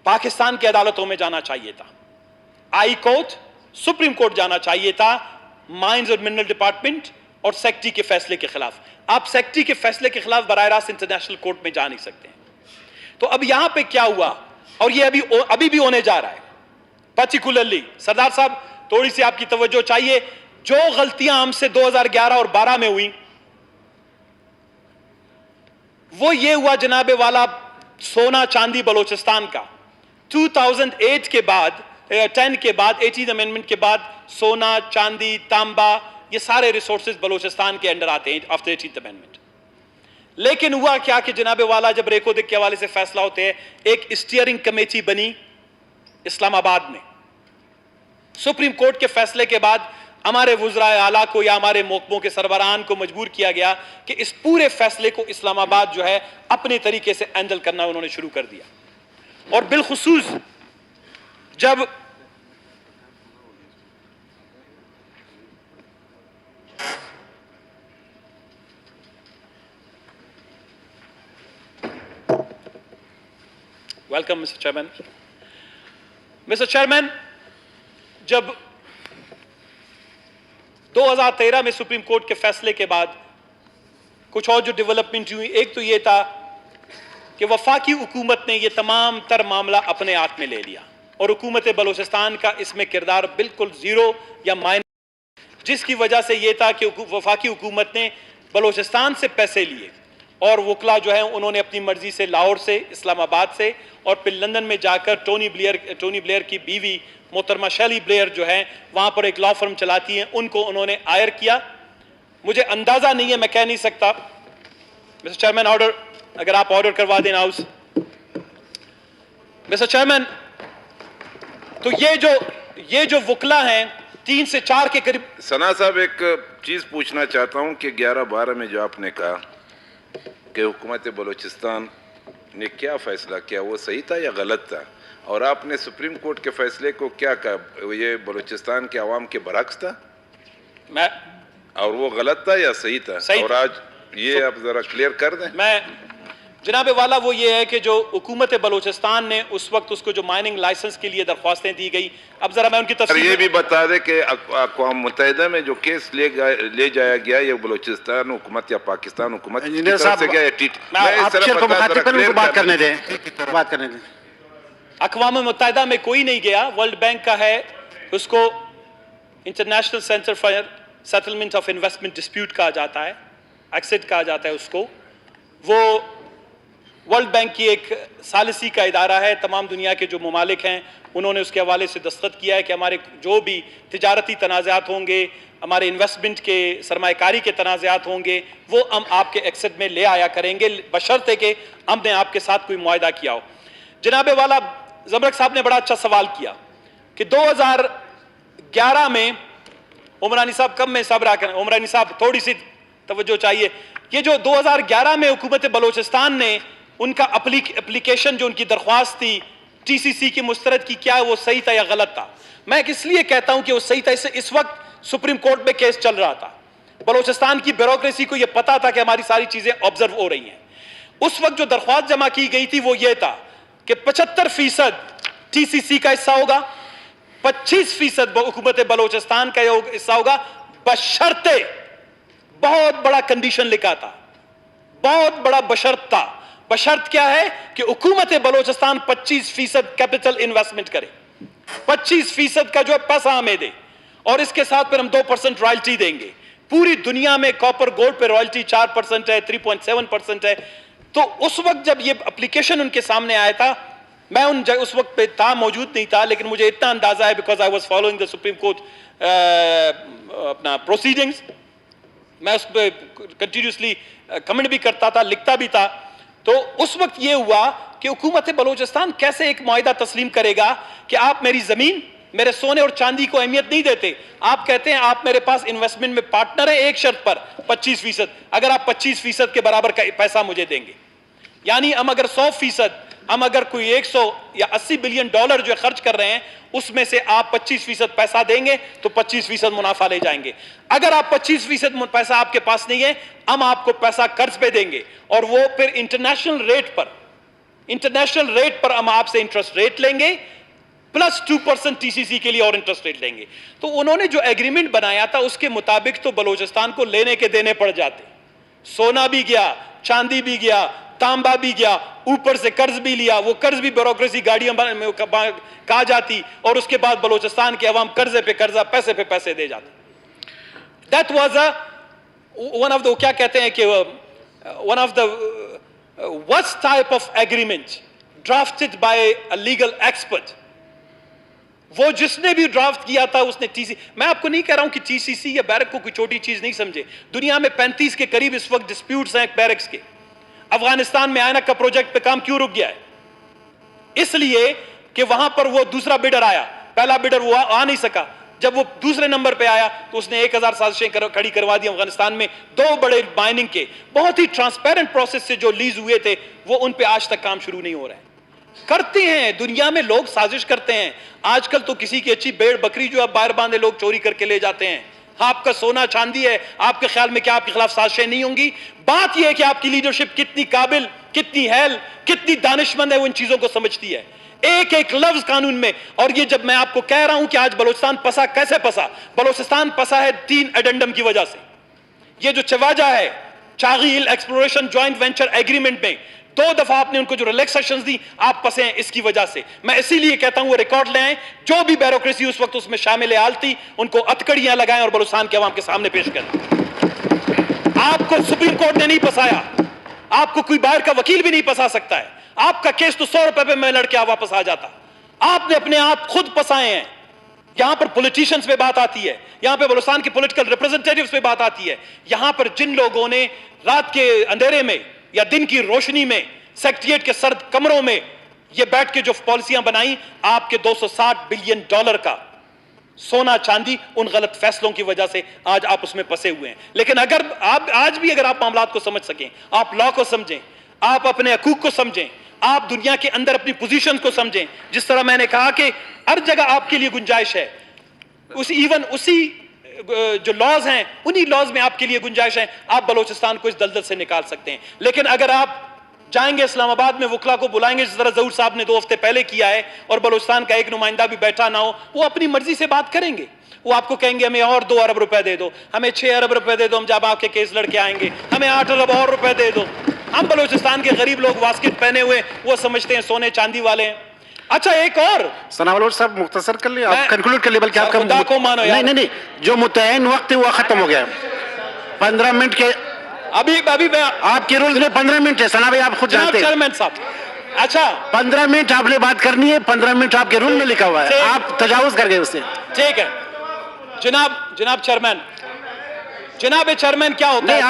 पाकिस्तान की अदालतों में जाना चाहिए था, हाई कोर्ट, सुप्रीम कोर्ट जाना चाहिए था, माइंस और मिनरल डिपार्टमेंट और सेक्रेटरी के फैसले के खिलाफ। आप सेक्रेटरी के फैसले के खिलाफ बराह रास्त इंटरनेशनल कोर्ट में जा नहीं सकते। तो अब यहां पे क्या हुआ, और ये अभी भी होने जा रहा है। पर्टिकुलरली सरदार साहब, थोड़ी सी आपकी तवज्जो चाहिए। जो गलतियां हमसे 2011 और 12 में हुई, वो ये हुआ जनाबे वाला, सोना चांदी बलोचिस्तान का 2008 के बाद, 10 के बाद, 18 अमेंडमेंट के बाद सोना चांदी तांबा ये सारे रिसोर्सेज बलोचिस्तान के अंडर आते हैं आफ्टर 18th अमेंडमेंट। लेकिन हुआ क्या कि जनाबे वाला, जब रेको दिक के हवाले से फैसला होते हैं, एक स्टीयरिंग कमेटी बनी इस्लामाबाद में। सुप्रीम कोर्ट के फैसले के बाद हमारे वुज़राए आला को या हमारे महकमों के सरबराहान को मजबूर किया गया कि इस पूरे फैसले को इस्लामाबाद जो है अपने तरीके से हैंडल करना उन्होंने शुरू कर दिया। और बिलखुसूस जब welcome mister chairman. Mister chairman, जब 2013 में सुप्रीम कोर्ट के फैसले के बाद कुछ और जो डेवलपमेंट हुई, एक तो ये था कि वफाकी हुकूमत ने यह तमाम तर मामला अपने हाथ में ले लिया और हुकूमत बलूचिस्तान का इसमें किरदार बिल्कुल जीरो या माइनस, जिसकी वजह से यह था कि वफाकी हुकूमत ने बलूचिस्तान से पैसे लिए और वकला जो है उन्होंने अपनी मर्जी से लाहौर से, इस्लामाबाद से और फिर लंदन में जाकर टोनी ब्लेयर की बीवी मोहतरमा शैली ब्लेयर जो है वहां पर एक लॉ फर्म चलाती हैं, उनको उन्होंने हायर किया। मुझे अंदाजा नहीं है, मैं कह नहीं सकता। मिस्टर चेयरमैन, ऑर्डर, अगर आप ऑर्डर करवा दें हाउस। मिस्टर चेयरमैन, तो ये जो वकला हैं 3 से 4 के करीब। सना साहब, एक चीज पूछना चाहता हूं कि 11-12 में जो आपने कहा कि हुकूमत बलूचिस्तान ने क्या फैसला किया, वो सही था या गलत था? और आपने सुप्रीम कोर्ट के फैसले को क्या कहा, ये बलूचिस्तान के अवाम के बरक्स था और वो गलत था या सही था? और आज ये आप जरा क्लियर कर दें। मैं जनाब वाला, वो ये है कि जो हुकूमत बलूचिस्तान ने उस वक्त उसको जो माइनिंग लाइसेंस के लिए दरख्वास्तें दी गई, अब जरा मैं उनकी तफसील ये भी बता दें कि अक़वाम मुत्तहिदा में जो केस ले जाया गया, ये बलूचिस्तान हुकूमत या पाकिस्तान हुकूमत की तरफ से गया? बात करने दें। अक़वाम मुत्तहिदा में कोई नहीं गया, वर्ल्ड बैंक का है, उसको international centre for settlement of investment dispute कहा जाता है, एक्सिट कहा जाता है उसको। वो वर्ल्ड बैंक की एक सालिसी का इदारा है, तमाम दुनिया के जो ममालिक हैं उन्होंने उसके हवाले से दस्तखत किया है कि हमारे जो भी तिजारती तनाज़ात होंगे, हमारे इन्वेस्टमेंट के सरमायाकारी के तनाज़ात होंगे, वो हम आपके एक्सेट में ले आया करेंगे, बशर्ते कि हमने आपके साथ कोई मुआहदा किया हो। जनाब वाला, ज़मरक साहब ने बड़ा अच्छा सवाल किया कि 2011 में, उमरानी साहब कम में सब्र करें, उमरानी साहब थोड़ी सी तवज्जो चाहिए। ये जो 2011 में हुकूमत बलूचिस्तान ने उनका एप्लीकेशन जो उनकी दरख्वास्त थी टीसीसी की मुस्तरद की, क्या वो सही था या गलत था? मैं इसलिए कहता हूं कि वो सही था, इस वक्त सुप्रीम कोर्ट में केस चल रहा था, बलूचिस्तान की ब्यूरोक्रेसी को यह पता था कि हमारी सारी चीजें ऑब्जर्व हो रही हैं। उस वक्त जो दरख्वास्त जमा की गई थी वो ये था कि 75% टीसीसी का हिस्सा होगा, 25% हुकूमत बलूचिस्तान का हिस्सा होगा, बशर्ते, बहुत बड़ा कंडीशन लिखा था, बहुत बड़ा बशर्त था। बशर्त क्या है कि हुकूमत बलूचिस्तान 25% कैपिटल इन्वेस्टमेंट करे, 25% का जो पैसा हमें दे, और इसके साथ फिर हम 2% रॉयल्टी देंगे। पूरी दुनिया में कॉपर गोल्ड पे रॉयल्टी 4% है, 3.7% है। तो उस वक्त जब ये एप्लीकेशन उनके सामने आया था, मैं उस वक्त पे था, मौजूद नहीं था, लेकिन मुझे इतना अंदाजा है because I was following the supreme court अपना प्रोसीडिंग्स, मैं उस पर कंटिन्यूसली कमेंट भी करता था, लिखता भी था। तो उस वक्त ये हुआ कि हुकूमत बलूचिस्तान कैसे एक मुआहिदा तस्लीम करेगा कि आप मेरी जमीन, मेरे सोने और चांदी को अहमियत नहीं देते, आप कहते हैं आप मेरे पास इन्वेस्टमेंट में पार्टनर है एक शर्त पर 25%, अगर आप 25% के बराबर का पैसा मुझे देंगे, यानी हम अगर 100%, हम अगर कोई 100 या 80 बिलियन डॉलर जो खर्च कर रहे हैं उसमें से आप 25% पैसा देंगे तो 25% मुनाफा ले जाएंगे। अगर आप 25% पैसा आपके पास नहीं है, हम आपको पैसा कर्ज पे देंगे और वो फिर इंटरनेशनल रेट पर हम आपसे इंटरेस्ट रेट लेंगे प्लस 2% टीसीसी के लिए और इंटरेस्ट रेट लेंगे। तो उन्होंने जो एग्रीमेंट बनाया था उसके मुताबिक तो बलूचिस्तान को लेने के देने पड़ जाते, सोना भी गया, चांदी भी गया, तांबा भी गया, ऊपर से कर्ज भी लिया, वो कर्ज भी ब्यूरोक्रेसी गाड़ियां में कहा जाती, और उसके बाद बलूचिस्तान के अवाम कर्जे पे कर्जा, पैसे पे पैसे दे जाते। That was one of the, क्या कहते हैं कि one of the worst type of agreement drafted bye a legal expert. वो जिसने भी ड्राफ्ट किया था उसने मैं आपको नहीं कह रहा हूं कि टीसीसी या बैरक को कोई छोटी चीज नहीं समझे, दुनिया में 35 के करीब इस वक्त डिस्प्यूट्स हैं बैरक्स के। अफगानिस्तान में आयनक का प्रोजेक्ट पे काम क्यों रुक गया है? इसलिए कि वहां पर वो दूसरा बिडर आया, पहला बिडर वो आ नहीं सका। जब वो दूसरे नंबर पे आया तो उसने 1000 साजिशें खड़ी करवा दी अफगानिस्तान में, 2 बड़े माइनिंग के बहुत ही ट्रांसपेरेंट प्रोसेस से जो लीज हुए थे वो उन पे आज तक काम शुरू नहीं हो रहा है। करते हैं, दुनिया में लोग साजिश करते हैं। आजकल तो किसी की अच्छी भेड़ बकरी जो अब बाहर बांधे लोग चोरी करके ले जाते हैं। आपका सोना चांदी है, आपके ख्याल में क्या आपके खिलाफ साजिशें नहीं होंगी? बात यह है कि आपकी लीडरशिप कितनी काबिल, कितनी हैल, कितनी दानिशमंद है, वो इन चीजों को समझती है। एक एक लफ्ज कानून में। और ये जब मैं आपको कह रहा हूं कि आज बलूचिस्तान फंसा, कैसे फंसा? बलूचिस्तान फंसा है 3 एडेंडम की वजह से। ये जो चवाजा है, चागी हिल एक्सप्लोरेशन जॉइंट वेंचर एग्रीमेंट में 2 दफा आपने उनको जो रिलैक्सेशंस दी, आप फंसे हैं इसकी वजह से। मैं इसीलिए कहता हूं वो रिकॉर्ड ले आए, जो भी ब्यूरोक्रेसी उस वक्त उसमें शामिल आल थी उनको अतकड़ियां लगाएं और बलूचिस्तान के अवाम के सामने पेश करें। आपको सुप्रीम कोर्ट ने नहीं फंसाया, आपको कोई बाहर का वकील भी नहीं फंसा सकता है। आपका केस तो 100 रुपए पे मैं लड़के वापस आ जाता। आपने अपने आप खुद फंसाए हैं। यहां पर पॉलिटिशियंस पे बात आती है, यहां पे बलूचिस्तान के पॉलिटिकल रिप्रेजेंटेटिव्स पे बात आती है। यहां पर जिन लोगों ने रात के अंधेरे में या दिन की रोशनी में सेक्रेटेरिएट के सर्द कमरों में ये बैठ के जो पॉलिसियां बनाई, आपके $260 बिलियन का सोना चांदी उन गलत फैसलों की वजह से आज आप उसमें फंसे हुए हैं। लेकिन अगर आप आज भी अगर आप मामलात को समझ सकें, आप लॉ को समझें, आप अपने हकूक को समझें, आप दुनिया के अंदर अपनी पोजीशन को समझें, जिस तरह मैंने कहा कि हर जगह आपके लिए गुंजाइश है, उसी जो लॉज हैं उन्हीं लॉज में आपके लिए गुंजाइश है, आप बलूचिस्तान को इस दलदल से निकाल सकते हैं। लेकिन अगर आप जाएंगे इस्लामाबाद में वकला को बुलाएंगे, जिस तरह जहूर साहब ने 2 हफ्ते पहले किया है, और बलूचिस्तान का एक नुमाइंदा भी बैठा ना हो, वो अपनी मर्जी से बात करेंगे। वो आपको कहेंगे हमें और 2 अरब रुपए दे दो, हमें 6 अरब रुपए दे दो, हम जब आपके केस लड़के आएंगे, हमें 8 अरब और रुपए दे दो। हम बलूचिस्तान के गरीब लोग वास्किट पहने हुए वो समझते हैं सोने चांदी वाले हैं। अच्छा एक और सनावल साहब मुख्तसर कर लिए, आप कंक्लूड कर लिए, बल्कि आपका खुदा को मानो यार। नहीं, जो मुतय्यन वक्त है वो खत्म हो गया। 15 मिनट के अभी मैं आपके रूल्स में 15 मिनट है सना भाई, आप खुद जानते हैं। चेयरमैन साहब, अच्छा 15 मिनट आपने बात करनी है, 15 मिनट आपके रूल में लिखा हुआ है, आप तजावुज कर गए उससे। ठीक है जनाब चेयरमैन, जनाब चेयरमैन क्या होता है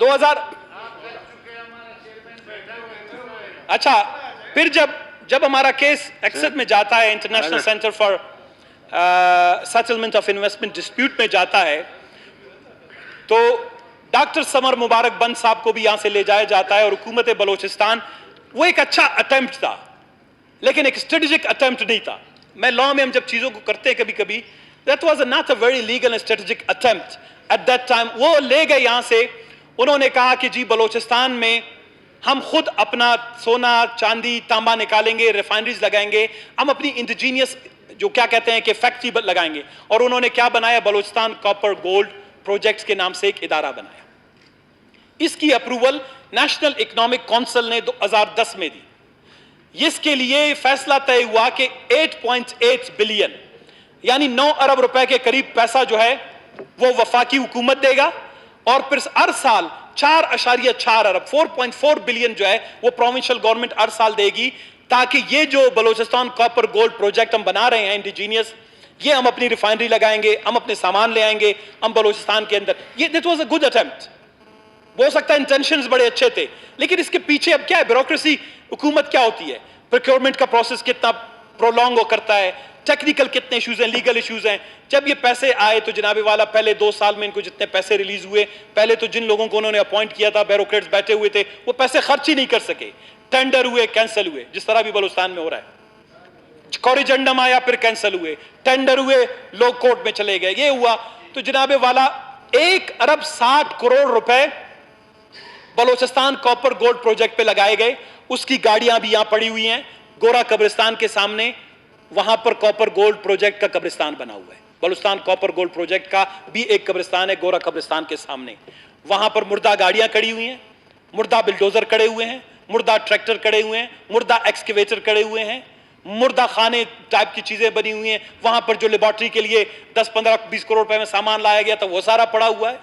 2000 अच्छा फिर जब हमारा केस एक्सेट में जाता है, international centre for settlement of investment dispute में जाता है, तो डॉक्टर समर मुबारक बंद साहब को भी यहां से ले जाया जाता है। और हुकूमत बलूचिस्तान, वो एक अच्छा अटेम्प्ट था लेकिन एक स्ट्रेटेजिक अटेम्प्ट नहीं था। मैं लॉ में हम जब चीजों को करते हैं कभी कभी, that was not a very legal and strategic attempt at that time. वो ले गए यहां से, उन्होंने कहा कि जी बलूचिस्तान में हम खुद अपना सोना चांदी तांबा निकालेंगे, रिफाइनरीज लगाएंगे, हम अपनी इंडिजीनियस जो क्या कहते हैं कि फैक्ट्री लगाएंगे। और उन्होंने क्या बनाया, बलूचिस्तान कॉपर गोल्ड प्रोजेक्ट्स के नाम से एक इदारा बनाया। इसकी अप्रूवल नेशनल इकोनॉमिक काउंसिल ने 2010 में दी। इसके लिए फैसला तय हुआ कि 8.8 बिलियन यानी 9 अरब रुपए के करीब पैसा जो है वो वफाकी हुकूमत देगा, और फिर हर साल 4.4 अरब 4.4 बिलियन जो है वो प्रोविंशियल गवर्नमेंट हर साल देगी, ताकि ये जो बलूचिस्तान कॉपर गोल्ड प्रोजेक्ट हम बना रहे हैं इंडिजीनियस, ये हम अपनी रिफाइनरी लगाएंगे, हम अपने सामान ले आएंगे, हम बलूचिस्तान के अंदर। ये this was a good attempt. हो सकता है इंटेंशंस बड़े अच्छे थे, लेकिन इसके पीछे अब क्या है, ब्यूरोक्रेसी हुकूमत क्या होती है, प्रोक्योरमेंट का प्रोसेस कितना प्रोलॉन्ग हो करता है, टेक्निकल कितने इश्यूज हैं, लीगल इश्यूज हैं। जब ये पैसे आए तो जनाबे वाला पहले 2 साल में इनको जितने पैसे रिलीज हुए, पहले तो जिन लोगों को उन्होंने अपॉइंट किया था, ब्यूरोक्रेट्स बैठे हुए थे, वो पैसे खर्च ही नहीं कर सके, टेंडर हुए, कैंसिल हुए, जिस तरह भी बलूचिस्तान में हो रहा है। कोरिजेंडम आया, फिर कैंसिल हुए, टेंडर हुए, लोग कोर्ट में चले गए, ये हुआ। तो जनाबे वाला 1 अरब 60 करोड़ रुपए बलूचिस्तान कॉपर गोल्ड प्रोजेक्ट पे लगाए गए। उसकी गाड़ियां भी यहां पड़ी हुई हैं, गोरा कब्रिस्तान के सामने, वहां पर कॉपर गोल्ड प्रोजेक्ट का कब्रिस्तान बना हुआ है। बलूचिस्तान कॉपर गोल्ड प्रोजेक्ट का भी एक कब्रिस्तान है गोरा कब्रिस्तान के सामने। वहां पर मुर्दा गाड़ियां खड़ी हुई हैं, मुर्दा बिल्डोजर खड़े हुए हैं, मुर्दा ट्रैक्टर खड़े हुए हैं, मुर्दा एक्सकेवेटर खड़े हुए हैं, मुर्दा खाने टाइप की चीजें बनी हुई हैं। वहां पर जो लेबोरेटरी के लिए 10, 15, 20 करोड़ रुपए में सामान लाया गया था, वो सारा पड़ा हुआ है।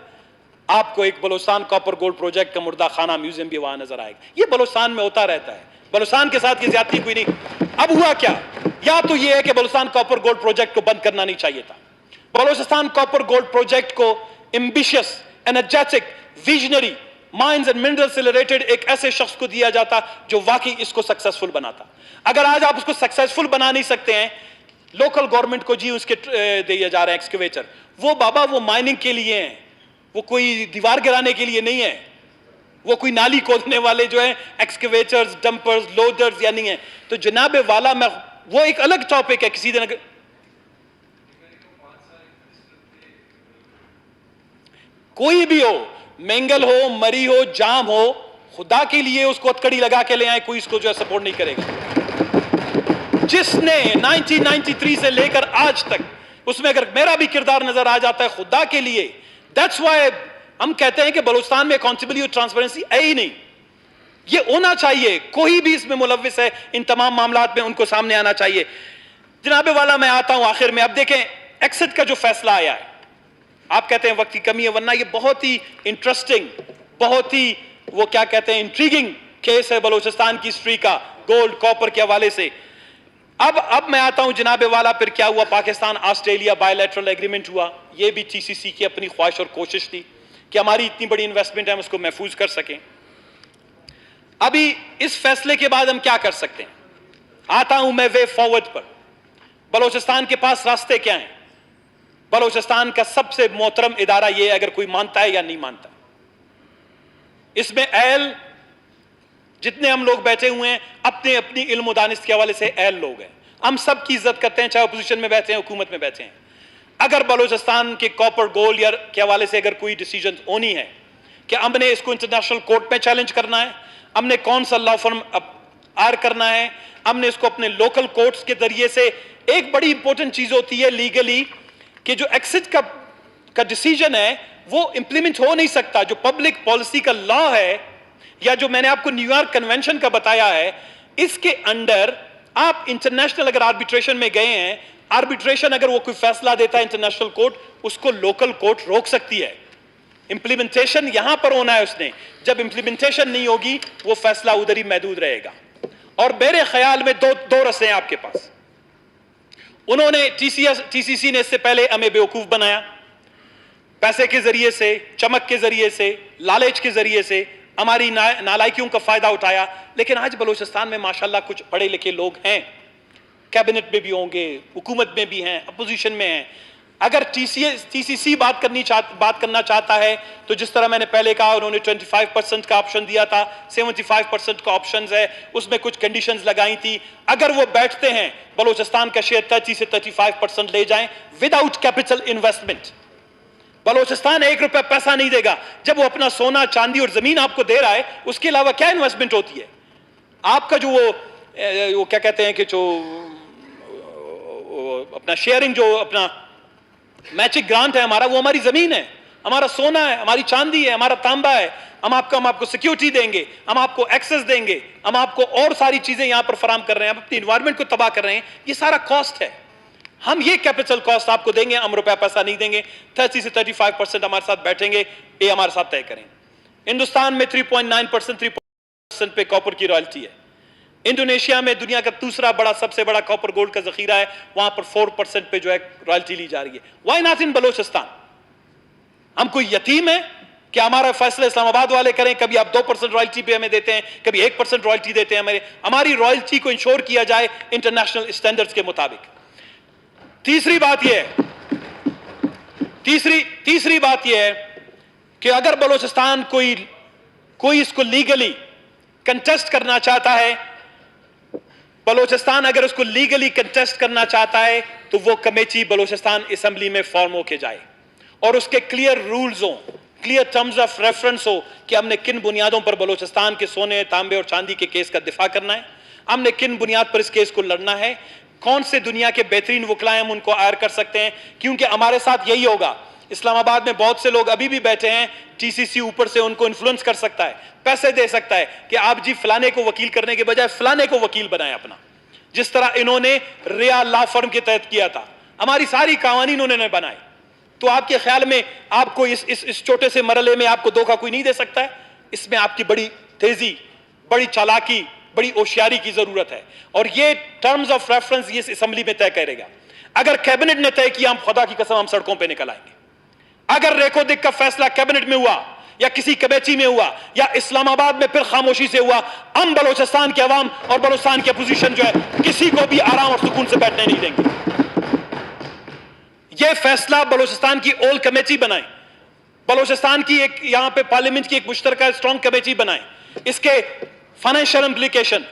आपको एक बलूचिस्तान कॉपर गोल्ड प्रोजेक्ट का मुर्दा खाना म्यूजियम भी वहां नजर आएगा। ये बलूचिस्तान में होता रहता है, बलूचिस्तान के साथ ये ज्यादती कोई नहीं। अब हुआ क्या, या तो ये है कि बलूचिस्तान कॉपर गोल्ड प्रोजेक्ट को बंद करना नहीं चाहिए था। बलूचिस्तान कॉपर गोल्ड प्रोजेक्ट को ambitious, energetic, visionary, mines and minerals से रिलेटेड एक ऐसे शख्स को दिया जाता जो वाकई इसको सक्सेसफुल बनाता। अगर आज आप उसको सक्सेसफुल बना नहीं सकते हैं, लोकल गवर्नमेंट को जी उसके दिए जा रहे हैं एक्सकेवेटर, वो बाबा वो माइनिंग के लिए हैं, वो कोई दीवार गिराने के लिए नहीं है, वो कोई नाली खोदने वाले जो है एक्सकेवेटर्स, डंपर्स, लोडर्स या नहीं है। तो जनाबे वाला मैं वो एक अलग टॉपिक है, किसी दिन कोई भी हो, मेंगल हो, मरी हो, जाम हो, खुदा के लिए उसको हथकड़ी लगा के ले आए, कोई इसको जो है सपोर्ट नहीं करेगा। जिसने 1993 से लेकर आज तक, उसमें अगर मेरा भी किरदार नजर आ जाता है, खुदा के लिए, दैट्स व्हाई हम कहते हैं कि बलूचिस्तान में अकाउंटेबिलिटी और ट्रांसपेरेंसी है ही नहीं। ये होना चाहिए, कोई भी इसमें मुलव्विस है इन तमाम मामलात में उनको सामने आना चाहिए। जनाबे वाला मैं आता हूं आखिर में। अब देखें एक्सिट का जो फैसला आया है, आप कहते हैं वक्त की कमी है, वरना ये बहुत ही इंटरेस्टिंग, बहुत ही वो क्या कहते हैं इंट्रीगिंग केस है बलूचिस्तान की हिस्ट्री का, गोल्ड कॉपर के हवाले से। अब मैं आता हूं जनाबे वाला, फिर क्या हुआ, पाकिस्तान ऑस्ट्रेलिया बायलैटरल एग्रीमेंट हुआ। ये भी टीसीसी की अपनी ख्वाहिश और कोशिश थी कि हमारी इतनी बड़ी इन्वेस्टमेंट है हम उसको महफूज कर सकें। अभी इस फैसले के बाद हम क्या कर सकते हैं, आता हूं मैं वे फॉरवर्ड पर। बलूचिस्तान के पास रास्ते क्या हैं? बलूचिस्तान का सबसे मोहतरम इदारा यह, अगर कोई मानता है या नहीं मानता, इसमें अहल जितने हम लोग बैठे हुए हैं अपने अपनी इल्म दानिश के हवाले से अहल लोग हैं, हम सब की इज्जत करते हैं, चाहे अपोजिशन में बैठे हैं हुकूमत में बैठे हैं। अगर बलूचिस्तान के कॉपर गोल्ड या के हवाले से अगर कोई डिसीजन होनी है कि हमने इसको इंटरनेशनल कोर्ट में चैलेंज करना है, हमने कौन सा लॉ फर्म आर करना है, हमने इसको अपने लोकल कोर्ट्स के जरिए से, एक बड़ी इंपॉर्टेंट चीज होती है लीगली कि जो एक्सिट का डिसीजन है वो इंप्लीमेंट हो नहीं सकता। जो पब्लिक पॉलिसी का लॉ है या जो मैंने आपको न्यूयॉर्क कन्वेंशन का बताया है, इसके अंडर आप इंटरनेशनल अगर आर्बिट्रेशन में गए हैं, आर्बिट्रेशन अगर वो कोई फैसला देता है इंटरनेशनल कोर्ट, उसको लोकल कोर्ट रोक सकती है। इंप्लीमेंटेशन यहां पर होना है उसने, जब इंप्लीमेंटेशन नहीं होगी वो फैसला उधर ही महदूद रहेगा। और मेरे ख्याल में दो रस्ते हैं आपके पास। उन्होंने टीसीसी ने इससे पहले हमें बेवकूफ बनाया, पैसे के जरिए से, चमक के जरिए से, लालच के जरिए से हमारी नालायकियों का फायदा उठाया। लेकिन आज बलूचिस्तान में माशाल्लाह कुछ पढ़े लिखे लोग हैं, कैबिनेट में भी होंगे, हुकूमत में भी हैं, अपोजिशन में हैं। अगर टीसीसी बात करना चाहता है तो जिस तरह मैंने पहले कहा, उन्होंने 25% का ऑप्शन दिया था, 75% का ऑप्शन है, उसमें कुछ कंडीशंस लगाई थी। अगर वो बैठते हैं बलूचिस्तान का शेयर 30 से 35% ले जाएं विदाउट कैपिटल इन्वेस्टमेंट, बलूचिस्तान 1 रुपया पैसा नहीं देगा। जब वो अपना सोना चांदी और जमीन आपको दे रहा है, उसके अलावा क्या इन्वेस्टमेंट होती है? आपका जो वो क्या कहते हैं कि जो अपना शेयरिंग, जो अपना मैचिंग ग्रांट है हमारा, वो हमारी जमीन है, हमारा सोना है, हमारी चांदी है, हमारा तांबा है। हम आपको सिक्योरिटी देंगे, हम आपको एक्सेस देंगे, हम आपको और सारी चीजें यहां पर फराम कर रहे हैं, हम अपनी इन्वायरमेंट को तबाह कर रहे हैं। ये सारा कॉस्ट है, हम ये कैपिटल कॉस्ट आपको देंगे, हम रुपया पैसा नहीं देंगे। 30 से 35% हमारे साथ बैठेंगे, ये हमारे साथ तय करें। हिंदुस्तान में 3.9% पे कॉपर की रॉयल्टी है। इंडोनेशिया में दुनिया का दूसरा बड़ा, सबसे बड़ा कॉपर गोल्ड का जखीरा है, वहां पर 4% पे जो है रॉयल्टी ली जा रही है। Why not in Balochistan? हम कोई यतीम है कि हमारा फैसला इस्लामाबाद वाले करें? कभी आप 2% रॉयल्टी पे हमें देते हैं, कभी 1% रॉयल्टी देते हैं। हमारी रॉयल्टी को इंश्योर किया जाए इंटरनेशनल स्टैंडर्ड्स के मुताबिक। तीसरी बात यह है कि अगर बलूचिस्तान कोई इसको लीगली कंटेस्ट करना चाहता है, बलूचिस्तान अगर उसको लीगली कंटेस्ट करना चाहता है तो वो कमेटी बलूचिस्तान असेंबली में फॉर्म होके जाए और उसके क्लियर रूल्स हो, क्लियर टर्म्स ऑफ रेफरेंस हो कि हमने किन बुनियादों पर बलूचिस्तान के सोने, तांबे और चांदी के केस का दिफा करना है, हमने किन बुनियाद पर इस केस को लड़ना है, कौन से दुनिया के बेहतरीन वकला हम उनको हायर कर सकते हैं। क्योंकि हमारे साथ यही होगा। इस्लामाबाद में बहुत से लोग अभी भी बैठे हैं, टीसीसी ऊपर से उनको इन्फ्लुएंस कर सकता है, पैसे दे सकता है कि आप जी फलाने को वकील करने के बजाय फलाने को वकील बनाए अपना, जिस तरह इन्होंने रिया लॉ फर्म के तहत किया था। हमारी सारी कानून उन्होंने बनाए। तो आपके ख्याल में आपको इस छोटे से मरहले में आपको धोखा कोई नहीं दे सकता है? इसमें आपकी बड़ी तेजी, बड़ी चालाकी, बड़ी होशियारी की जरूरत है। और ये टर्म्स ऑफ रेफरेंस ये असेंबली में तय करेगा। अगर कैबिनेट ने तय किया, हम खुदा की कसम हम सड़कों पे निकल आएंगे। अगर रेको दिक का फैसला कैबिनेट में हुआ या किसी कमेटी में हुआ या इस्लामाबाद में फिर खामोशी से हुआ, हम बलूचिस्तान के अवाम और बलूचिस्तान की अपोजिशन जो है किसी को भी आराम और सुकून से बैठने नहीं देंगे। यह फैसला बलूचिस्तान की ऑल कमेटी बनाए, बलूचिस्तान की एक यहां पे पार्लियामेंट की एक मुश्तरका स्ट्रॉन्ग कमेटी बनाए। इसके फाइनेंशियल इंप्लीकेशन,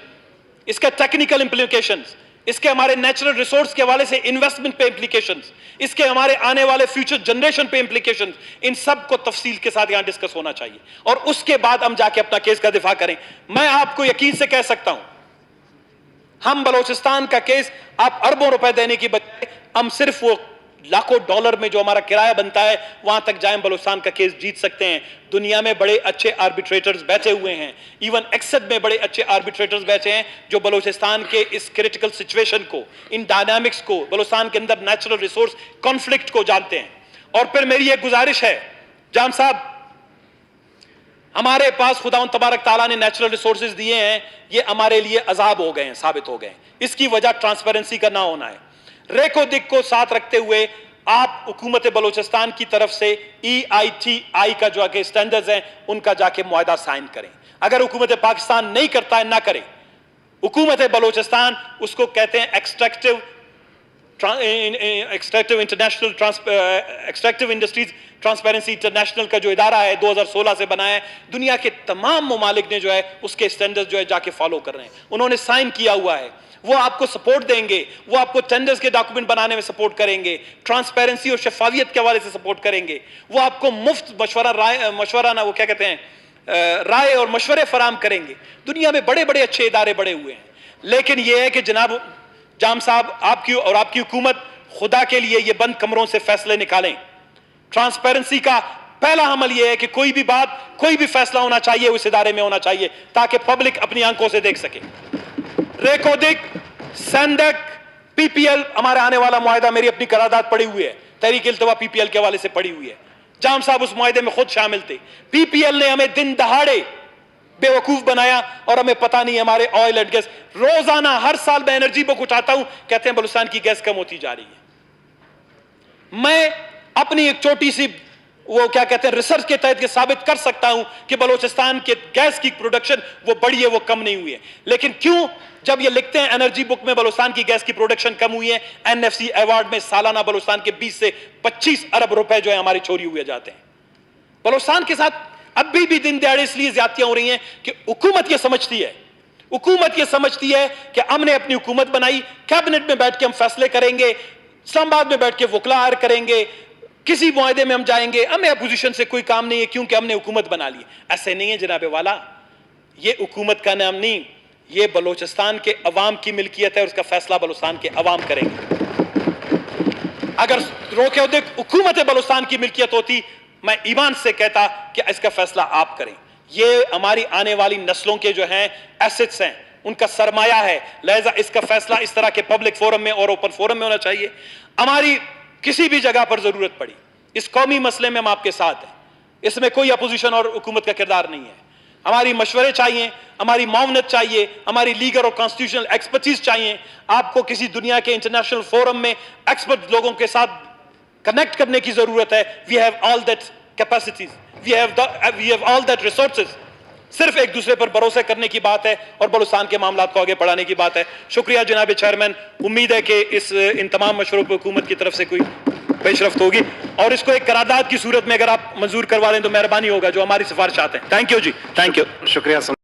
इसके टेक्निकल इंप्लीकेशन, इसके हमारे नेचुरल रिसोर्स के हवाले से इन्वेस्टमेंट पे इंप्लीकेशंस, इसके हमारे आने वाले फ्यूचर जनरेशन पे इंप्लीकेशंस, इन सब को तफसील के साथ यहां डिस्कस होना चाहिए और उसके बाद हम जाके अपना केस का दिफा करें। मैं आपको यकीन से कह सकता हूं, हम बलूचिस्तान का केस आप अरबों रुपए देने की बजाय हम सिर्फ वो लाखों डॉलर में जो हमारा किराया बनता है वहां तक जाएं, बलूचिस्तान का केस जीत सकते हैं। दुनिया में बड़े अच्छे आर्बिट्रेटर्स बैठे हुए हैं, इवन एक्सद में बड़े अच्छे आर्बिट्रेटर्स बैठे हैं जो बलूचिस्तान के इस क्रिटिकल सिचुएशन को, इन डायनामिक्स को, बलूचिस्तान के अंदर नेचुरल रिसोर्स कॉन्फ्लिक्ट को जानते हैं। और फिर मेरी एक गुजारिश है जाम साहब, हमारे पास खुदावंद तबारक ताला ने नेचुरल रिसोर्सेज दिए हैं, ये हमारे लिए अजाब हो गए हैं, साबित हो गए हैं। इसकी वजह ट्रांसपेरेंसी का ना होना है। रेको दिक को साथ रखते हुए आप हुकूमत बलूचिस्तान की तरफ से EITI का जो आगे स्टैंडर्ड्स हैं उनका जाके मुआहदा साइन करें। अगर हुकूमत पाकिस्तान नहीं करता है, ना करे। हुकूमत बलूचिस्तान उसको कहते हैं एक्सट्रैक्टिव इंडस्ट्रीज ट्रांसपेरेंसी इंटरनेशनल का जो इदारा है 2016 से बना है। दुनिया के तमाम ममालिक ने जो है उसके स्टैंडर्ड्स जो है जाके फॉलो कर रहे हैं, उन्होंने साइन किया हुआ है। वो आपको सपोर्ट देंगे, वो आपको टेंडर्स के डॉक्यूमेंट बनाने में सपोर्ट करेंगे, ट्रांसपेरेंसी और शफाफियत के हवाले से सपोर्ट करेंगे। वो आपको मुफ्त मशवरा ना वो क्या कहते हैं राय और मशवरे फराम करेंगे। दुनिया में बड़े बड़े अच्छे इदारे बड़े हुए हैं, लेकिन यह है कि जनाब जाम साहब आपकी और आपकी हुकूमत खुदा के लिए ये बंद कमरों से फैसले निकालें। ट्रांसपेरेंसी का पहला अमल यह है कि कोई भी बात, कोई भी फैसला होना चाहिए उस इदारे में होना चाहिए ताकि पब्लिक अपनी आंखों से देख सके। रेकोदिक, सैंडक, PPL, हमारा आने वाला मुआहदा, मेरी अपनी करारदाद पड़ी हुई है, तहरीक इल्तिवा PPL के हवाले से पड़ी हुई है। जाम साहब उस मुआहदे में खुद शामिल थे। PPL ने हमें दिन दहाड़े बेवकूफ बनाया और हमें पता नहीं हमारे ऑयल एंड गैस, रोजाना हर साल मैं एनर्जी बुक उठाता हूं, कहते हैं बलूचिस्तान की गैस कम होती जा रही है। मैं अपनी एक छोटी सी वो क्या कहते हैं रिसर्च के तहत ये साबित कर सकता हूं कि बलूचिस्तान के गैस की प्रोडक्शन वो बढ़ी है, वो कम नहीं हुई है। लेकिन क्यों? जब ये लिखते हैं एनर्जी बुक में बलूचिस्तान की गैस की प्रोडक्शन कम हुई है, NFC अवार्ड में सालाना बलूचिस्तान के 20 से 25 अरब रुपए जो है हमारी चोरी हुए जाते हैं। बलूचिस्तान के साथ अभी भी दिन दिहाड़े इसलिए ज्यादतियां हो रही हैं कि हुकूमत ये समझती है, हुकूमत ये समझती है कि हमने अपनी हुकूमत बनाई, कैबिनेट में बैठ के हम फैसले करेंगे, इस्लामाबाद में बैठ के वकला हायर करेंगे, किसी मुआहदे में हम जाएंगे, हमें अपोजिशन से कोई काम नहीं है क्योंकि हमने हुकूमत बना ली। ऐसे नहीं है जनाबे वाला, ये हुकूमत का नाम नहीं, ये बलूचिस्तान के अवाम की मिल्कियत है और उसका फैसला बलूचिस्तान के अवाम करेंगे। अगर रोके हुकूमत बलूचिस्तान की मिल्कियत होती, मैं ईमान से कहता कि इसका फैसला आप करें। ये हमारी आने वाली नस्लों के जो हैं एसेट्स हैं, उनका सरमाया है, लिहाजा इसका फैसला इस तरह के पब्लिक फोरम में और ओपन फोरम में होना चाहिए। हमारी किसी भी जगह पर जरूरत पड़ी, इस कौमी मसले में हम आपके साथ हैं, इसमें कोई अपोजिशन और हुकूमत का किरदार नहीं है। हमारी मशवरे चाहिए, हमारी मावनत चाहिए, हमारी लीगल और कॉन्स्टिट्यूशनल एक्सपर्टीज चाहिए। आपको किसी दुनिया के इंटरनेशनल फोरम में एक्सपर्ट लोगों के साथ कनेक्ट करने की जरूरत है। We have all that capacities, we have all that resources. सिर्फ एक दूसरे पर भरोसा करने की बात है और बलूचिस्तान के मामलात को आगे बढ़ाने की बात है। शुक्रिया जनाब चेयरमैन, उम्मीद है कि इन तमाम मशवरों पर हुकूमत की तरफ से कोई पेशरफ्त होगी और इसको एक करारदाद की सूरत में अगर आप मंजूर करवा लें तो मेहरबानी होगा, जो हमारी सिफारिशात हैं। Thank you ji, thank you, शुक्रिया।